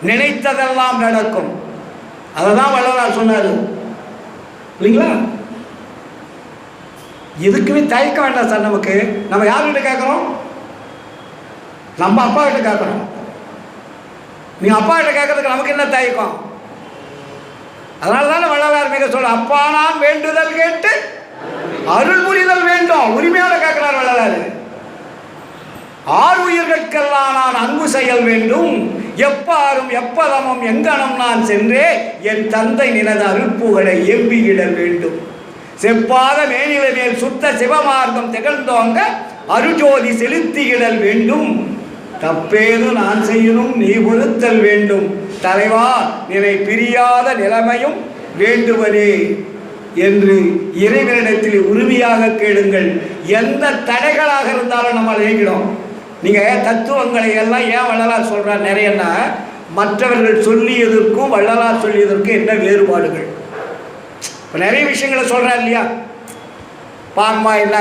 நினைத்ததெல்லாம் நடக்கும். அததான் வள்ளலார் சொன்னார் இல்லைங்களா? எதுக்குமே தயக்க வேண்டாம் சார். நமக்கு நம்ம யார்கிட்ட கேட்குறோம்? நம்ம அப்பா கிட்ட கேட்குறோம். நீங்க அப்பா கிட்ட கேட்கறதுக்கு நமக்கு என்ன தயக்கம்? அதனால தானே வள்ளலார் மிக சொல்ல, அப்பா நான் வேண்டுதல் கேட்டு அருள் புரிதல் வேண்டும். உரிமையோட கேட்கிறார் வள்ளலார். ஆறு உயிர்களுக்கெல்லாம் நான் அன்பு செயல் வேண்டும், எப்பாரும் எப்பதமும் எங்கனம் நான் சென்றே என் தந்தை நினது அருட்புகளை எம்பியிடல் வேண்டும். செப்பாத மேனிலை மேல் சுத்த சிவமார்க்கம் திகழ்ந்தோங்க அருஜோதி செலுத்தியிடல் வேண்டும். தப்பேது நான் செய்யணும் நீ பொறுத்தல் வேண்டும். தலைவா நினை பிரியாத நிலைமையும் வேண்டுவனே என்று இறைவனிடத்தில் உரிமையாக கேளுங்கள். எந்த தடைகளாக இருந்தாலும் நம்ம நீங்கிடும். நீங்கள் தத்துவங்களை எல்லாம் ஏன் வள்ளலார் சொல்கிறார் நிறையன்னா, மற்றவர்கள் சொல்லியதற்கும் வள்ளலார் சொல்லியதற்கும் என்ன வேறுபாடுகள். இப்போ நிறைய விஷயங்களை சொல்கிறார் இல்லையா, பான்மா என்ன,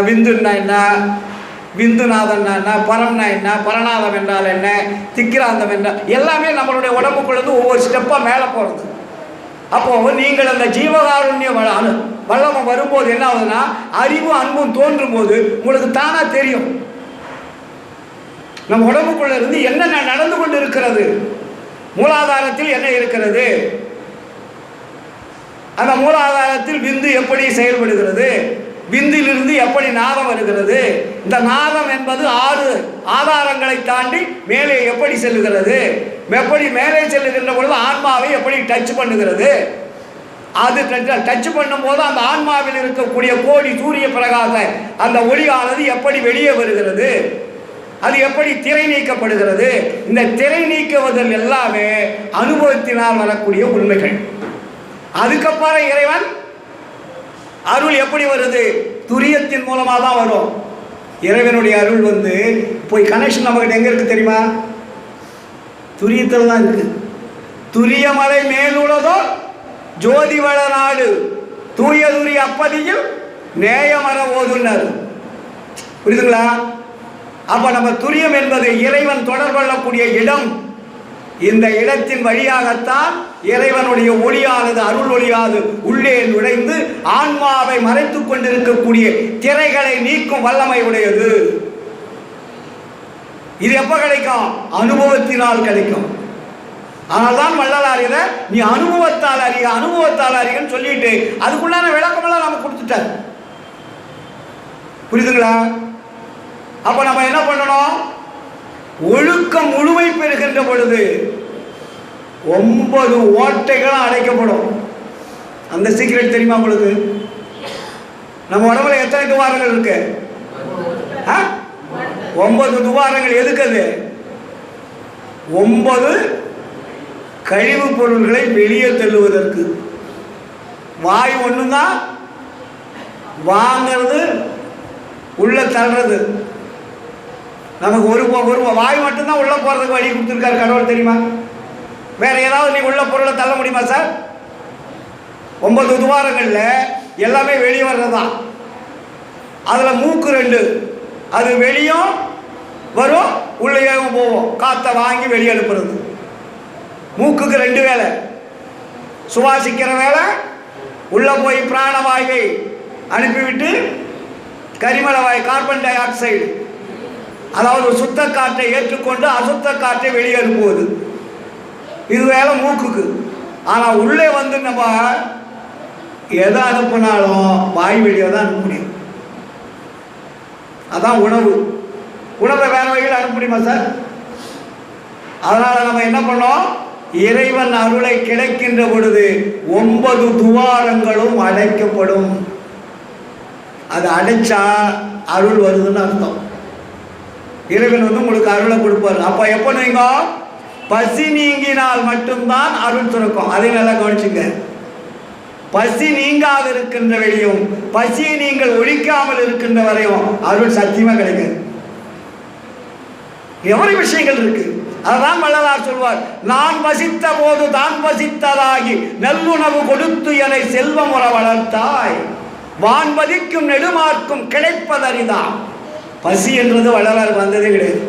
விந்துன்னா என்ன, விந்துநாதன்னா என்ன, பரம்னா என்ன, பரநாதம் என்றால் என்ன, திக்கிராந்தம் என்ன, எல்லாமே நம்மளுடைய உடம்புக்குள்ளேருந்து ஒவ்வொரு ஸ்டெப்பாக மேலே போகிறது. அப்போது நீங்கள் அந்த ஜீவகாருண்ய வல்லமை வரும்போது என்ன ஆகுதுன்னா, அறிவும் அன்பும் தோன்றும் போது உங்களுக்கு தானாக தெரியும் நம்ம உடம்புக்குள்ள இருந்து என்ன நடந்து கொண்டு இருக்கிறது, மூலாதாரத்தில் என்ன இருக்கிறது, அந்த மூலாதாரத்தில் விந்து எப்படி செயல்படுகிறது, விந்திலிருந்து எப்படி நாதம் வருகிறது, இந்த நாதம் என்பது 6 ஆதாரங்களை தாண்டி மேலே எப்படி செல்லுகிறது, எப்படி மேலே செல்லுகின்ற பொழுது ஆன்மாவை எப்படி டச் பண்ணுகிறது, அது டச் பண்ணும்போது அந்த ஆன்மாவில் இருக்கக்கூடிய கோடி சூரிய பிரகாச அந்த ஒளியானது எப்படி வெளியே வருகிறது, அது எப்படி திரை நீக்கப்படுகிறது. இந்த திரை நீக்குவதில் எல்லாமே அனுபவத்தினால் வரக்கூடிய உண்மைகள். அதுக்கப்புறம் இறைவன் அருள் எப்படி வருது, துரியத்தின் மூலமாக தான் வரும். இறைவனுடைய அருள் வந்து போய் கனெக்ஷன் நம்மகிட்ட எங்கே இருக்குது தெரியுமா, துரியத்தில் தான் இருக்குது. துரியமலை மேலுள்ளதோ ஜோதிவள நாடு தூய துரிய அப்பதியில் நேயமர ஓதுன்னாரு. புரியுதுங்களா? அப்போ நம்ம துரியம் என்பது இறைவன் தொடர்பு கொள்ளக்கூடிய இடம். இந்த இடத்தின் வழியாகத்தான் இறைவனுடைய ஒளியானது, அருள் ஒளியானது உள்ளே நுழைந்து ஆன்மாவை மறைத்துக் கொண்டிருக்கக்கூடிய திரைகளை நீக்கும் வல்லமை உடையது. இது எப்ப கிடைக்கும்? அனுபவத்தினால் கிடைக்கும். அதனால்தான் வள்ளலார் இதை நீ அனுபவத்தால் அறிக, அனுபவத்தால் அறிகன்னு சொல்லிட்டு அதுக்குள்ளான விளக்கமெல்லாம் நம்ம கொடுத்துட்டார். புரியுதுங்களா? அப்ப நம்ம என்ன பண்ணணும், ஒழுக்கம் முழுமை பெறுகின்ற பொழுது 9 ஓட்டைகளும் அடைக்கப்படும். அந்த சீக்கிரம் தெரியுமா உங்களுக்கு? நம்ம உடம்புல எத்தனை துவாரங்கள் இருக்கு? 9 துவாரங்கள். எதுக்கு அது? 9 கழிவுப் பொருள்களை வெளியே தள்ளுவதற்கு. வாய் ஒண்ணுதான் வாங்கிறது, உள்ள தள்ளுறது. நமக்கு ஒரு வாய் மட்டும்தான் உள்ள போறதுக்கு வழி கொடுத்துருக்காரு கடவுள், தெரியுமா? வேற ஏதாவது நீ உள்ள பொருளை தள்ள முடியுமா சார்? 9 துவாரங்கள்ல எல்லாமே வெளியே வர்றதுதான். அதுல மூக்கு 2, அது வெளியும் வரும் உள்ளேயும் போவோம். காற்றை வாங்கி வெளியே அனுப்புறது. மூக்குக்கு 2 வேலை. சுவாசிக்கிற வேலை, உள்ள போய் பிராணவாயுவை அனுப்பிவிட்டு கரிமலவாய் கார்பன் டை ஆக்சைடு, அதாவது சுத்த காற்றை ஏற்றுக்கொண்டு அசுத்த காற்றை வெளியே அனுப்புவது. இது வேலை மூக்குக்கு. ஆனால் உள்ளே வந்து நம்ம எதை அனுப்பினாலும் வாய் வெளியே தான் அனுப்ப முடியும். அதான் உணவு. உணவை வேற வகையில் அனுப்ப முடியுமா சார்? அதனால் நம்ம என்ன பண்ணோம், இறைவன் அருளை கிடைக்கின்ற பொழுது 9 துவாரங்களும் அடைக்கப்படும். அது அடைச்சா அருள் வருதுன்னு அர்த்தம். இறைவன் வந்து உங்களுக்கு அருளை கொடுப்பார். அப்போ எப்போ நீங்க பசி நீங்கினால் மட்டும்தான் அருள் சுரக்கும். அதை நல்லா கவனிச்சுங்க. பசி நீங்காது இருக்கின்ற வரையும், பசியை நீங்கள் ஒழிக்காமல் இருக்கின்ற வரையும் அருள் சத்தியமா கிடைக்கும். எவ்வளவு விஷயங்கள் இருக்கு. அதான் வள்ளலார் சொல்வார், நான் பசித்த போது தான் பசித்ததாகி நல்லுணவு கொடுத்து என செல்வமுற வளர்த்தாய், வான்பதிக்கும் நெடுமார்க்கும் கிடைப்பதறிதான். பசி என்றது வள்ளலார் வந்ததே கிடையாது.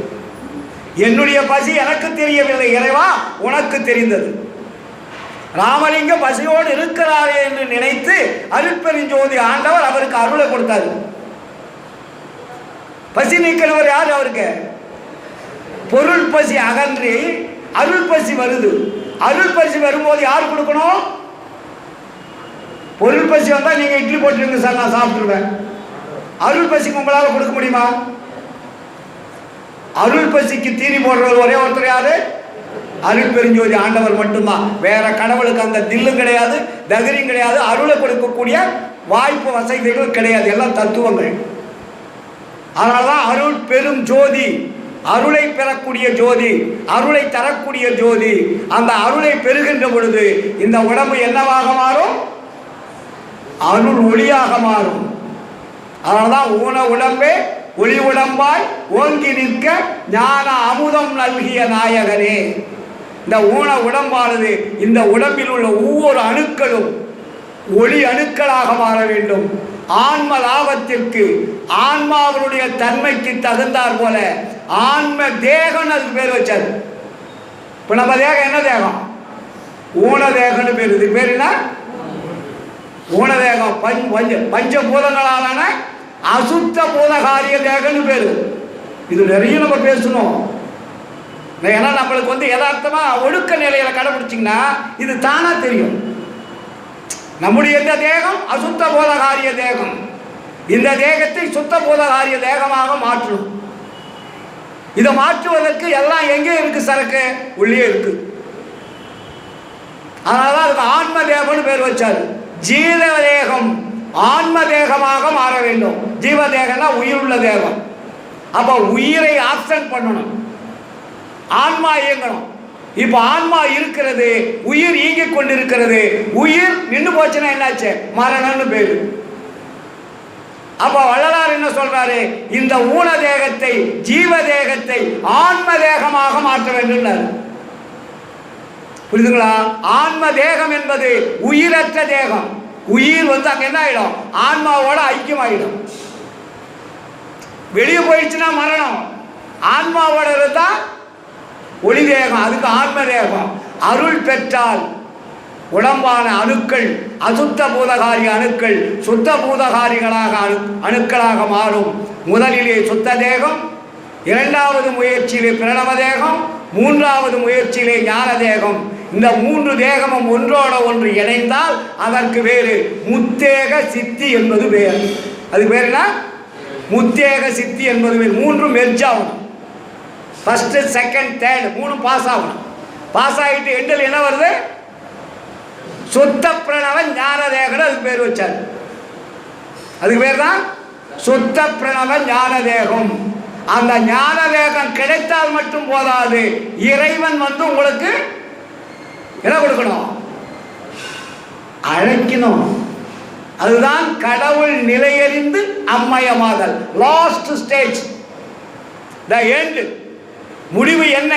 என்னுடைய பசி எனக்கு தெரியவில்லை இறைவா, உனக்கு தெரிந்தது. ராமலிங்கம் பசியோடு இருக்கிறாரே என்று நினைத்து அருட்பெருஞ்சோதி ஆண்டவர் அவருக்கு அருளை கொடுத்தார். பசி நீக்கிறவர் யார்? அவருக்கு பொருள் பசி அகன்றி அருள் பசி வருது. அருள் பசி வரும்போது யார் கொடுக்கணும்? பொருள் பசி வந்தால் நீங்கள் இட்லி போட்டுருங்க சார், நான் சாப்பிட்டுருவேன். அருள் பசிக்கு உங்களால் கொடுக்க முடியுமா? அருள் பசிக்கு தீனி போடுறது ஒரே ஒருத்தர் யாரு? அருள் பெருஞ்சோதி ஆண்டவர் மட்டும்தான். வேற கடவுளுக்கு அந்த தில்லும் கிடையாது, தகரியும் கிடையாது, அருளை கொடுக்கக்கூடிய வாய்ப்பு வசதிகள் கிடையாது. எல்லாம் தத்துவங்கள். அதனால்தான் அருள் பெரும் ஜோதி, அருளை பெறக்கூடிய ஜோதி, அருளை தரக்கூடிய ஜோதி. அந்த அருளை பெறுகின்ற பொழுது இந்த உடம்பு என்னவாக மாறும்? அருள் ஒளியாக மாறும். அதனால்தான் ஊன உடம்பே ஒளி உடம்பாய் ஓங்கி நிற்க ஞான அமுதம் நல்கிய நாயகனே. இந்த ஊன உடம்பானது இந்த உடம்பில் உள்ள ஒவ்வொரு அணுக்களும் ஒளி அணுக்களாக மாற வேண்டும். ஆன்ம லாபத்திற்கு ஆன்மாவனுடைய தன்மைக்கு தகுந்தார் போல ஆன்ம தேகம் அதுக்கு பேர் வச்சார். இப்போ நம்ம தேகம் என்ன தேகம்? ஊன தேகம்னு பேர். இதுக்கு பேர் என்ன? ஊன தேகம். பஞ்சபூதங்களாலான அசுத்த பூதகாரிய தேகம்னு பேர். இது நிறைய நம்ம பேசணும். ஏன்னா நம்மளுக்கு வந்து யதார்த்தமா ஒழுக்க நிலையில கடைபிடிச்சிங்கன்னா இது தானா தெரியும். நம்முடைய இந்த தேகம் அசுத்த போதகாரிய தேகம். இந்த தேகத்தை சுத்த போதகாரிய தேகமாக மாற்றணும். இதை மாற்றுவதற்கு எல்லாம் எங்கே இருக்கு? சரக்கு உள்ளே இருக்கு. அதனாலதான் அதுக்கு ஆன்ம தேகம்னு பேர் வச்சாரு. ஜீவ தேகம் ஆன்ம தேகமாக மாற வேண்டும். ஜீவ தேகம்னா உயிருள்ள தேகம். அப்ப உயிரை ஆப்சன்ட் பண்ணணும், ஆன்மா இயங்கணும். இப்ப ஆன்மா இருக்கிறது, உயிர் இயங்கிக் கொண்டிருக்கிறது. உயிர் நின்று போச்சுன்னா என்னாச்சு? மரணம்னு பேரு. அப்ப வள்ளலார் என்ன சொல்றாரு? இந்த ஊன தேகத்தை ஜீவ தேகத்தை ஆன்ம தேகமாக மாற்ற வேண்டும். புரியுதுங்களா? ஆன்ம தேகம் என்பது உயிரற்ற தேகம். உயிர் வந்து அங்க என்ன ஆயிடும்? ஆன்மாவோட ஐக்கியம் ஆயிடும். வெளியே போயிடுச்சுன்னா மரணம். ஆன்மாவோட இருந்தா ஒளி தேகம், அதுக்கு ஆன்ம தேகம். அருள் பெற்றால் உடம்பான அணுக்கள் அசுத்த பூதகாரி அணுக்கள் சுத்த பூதகாரிகளாக அணுக்களாக மாறும். முதலிலே சுத்த தேகம், இரண்டாவது முயற்சியிலே பிரணவ தேகம், மூன்றாவது முயற்சியிலே ஞான தேகம். இந்த மூன்று தேகமும் ஒன்றோட ஒன்று இணைந்தால் அதற்கு வேறு முத்தேக சித்தி என்பது பேர். அது பேர் என்ன? முத்தேக சித்தி என்பது பேர். மூன்றும் மெர்ஜ் ஆகணும். ஃபர்ஸ்ட் செகண்ட் தேர்ட் மூணு பாஸ் ஆகணும். பாஸ் ஆகிட்டு எண்டில் என்ன வருது? சுத்த பிரணவ ஞான தேகம். அதுக்கு பேர் வச்சார். அதுக்கு பேர் தான் சுத்த பிரணவ ஞான தேகம். அந்த ஞான தேகம் கிடைத்தால் மட்டும் போதாது, இறைவன் வந்து உங்களுக்கு என்ன கொடுக்கணும்? அழைக்கணும். அதுதான் கடவுள் நிலையறிந்து அம்மயமாதல். Last stage, the end. முடிவு என்ன?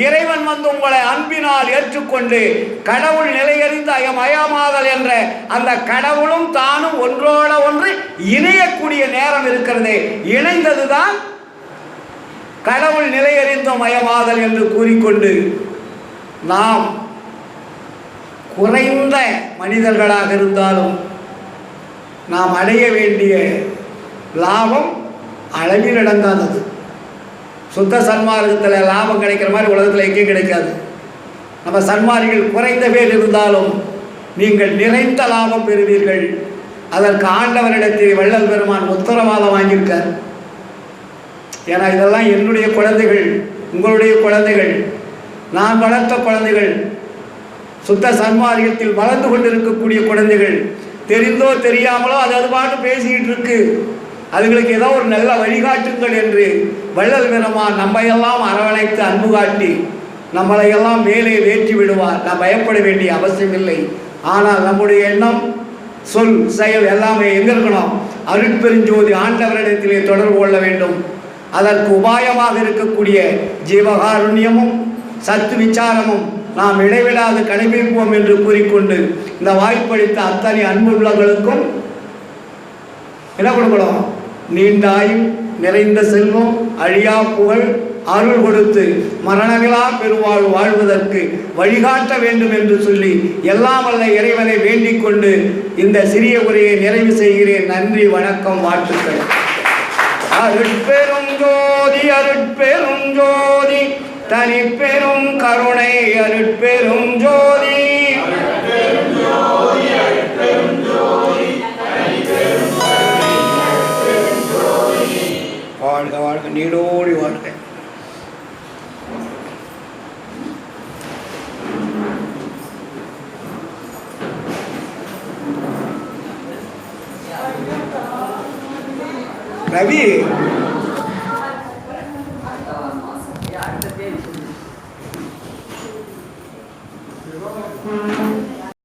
இறைவன் வந்து உங்களை அன்பினால் ஏற்றுக்கொண்டு கடவுள் நிலையறிந்து அயமாதல் என்ற அந்த கடவுளும் தானும் ஒன்றோட ஒன்று இணையக்கூடிய நேரம் இருக்கிறது. இணைந்ததுதான் கடவுள் நிலையறிந்த மயமாதல் என்று கூறிக்கொண்டு நாம் குறைந்த மனிதர்களாக இருந்தாலும் நாம் அடைய வேண்டிய லாபம் அளவில் அடங்காதது. சுத்த சன்மார்க்கத்தில் லாபம் கிடைக்கிற மாதிரி உலகத்தில் எங்கேயும் கிடைக்காது. நம்ம சன்மார்க்கிகள் குறைந்த பேர் இருந்தாலும் நீங்கள் நிறைந்த லாபம் பெறுவீர்கள். அதற்கு ஆண்டவரிடத்தில் வள்ளல் பெருமான் உத்தரவாதம் வாங்கியிருக்கார். ஏன்னா இதெல்லாம் என்னுடைய குழந்தைகள், உங்களுடைய குழந்தைகள், நான் வளர்த்த குழந்தைகள், சுத்த சன்மார்க்கத்தில் வளர்ந்து கொண்டிருக்கக்கூடிய குழந்தைகள். தெரிந்தோ தெரியாமலோ அது பாட்டு பேசிக்கிட்டு இருக்கு. அதுங்களுக்கு ஏதோ ஒரு நல்ல வழிகாட்டுங்கள் என்று வள்ளல் பெருமான் நம்மையெல்லாம் அரவணைத்து அன்பு காட்டி நம்மளையெல்லாம் மேலே வேற்றி விடுவார். நாம் பயப்பட வேண்டிய அவசியம் இல்லை. ஆனால் நம்முடைய எண்ணம், சொல், செயல் எல்லாமே எங்க இருக்கணும்? அருட்பெருஞ்சோதி ஆண்டவரிடத்திலே தொடர்பு கொள்ள வேண்டும். அதற்கு உபாயமாக இருக்கக்கூடிய ஜீவகாருண்யமும் சத்து விசாரமும் நாம் இடைவிடாது கடைபிடிப்போம் என்று கூறிக்கொண்டு இந்த வாய்ப்பளித்த அத்தனை அன்பு உள்ளவர்களுக்கும் என்ன கொடுக்கணும்? நீண்டாயும் நிறைந்த செல்வம், அழியா புகழ், அருள் கொடுத்து மரணமிலா பெருவாழ் வாழ்வதற்கு வழிகாட்ட வேண்டும் என்று சொல்லி எல்லாம் வல்ல இறைவனை வேண்டிக் கொண்டு இந்த சிறிய உரையை நிறைவு செய்கிறேன். நன்றி, வணக்கம், வாழ்த்துக்கள். அருட்பெரும் ஜோதி அருட்பெரும் ஜோதி தனி பெரும் கருணை அருட்பெரும் ஜோதி. வாழ்க வாழ்க, நீடோடி வாழ்க. ரவி